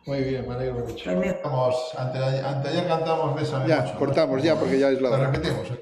Muy bien, me alegro mucho. Anteayer cantamos Bésame Ya, mucho. cortamos ya porque ya es la hora. Lo repetimos.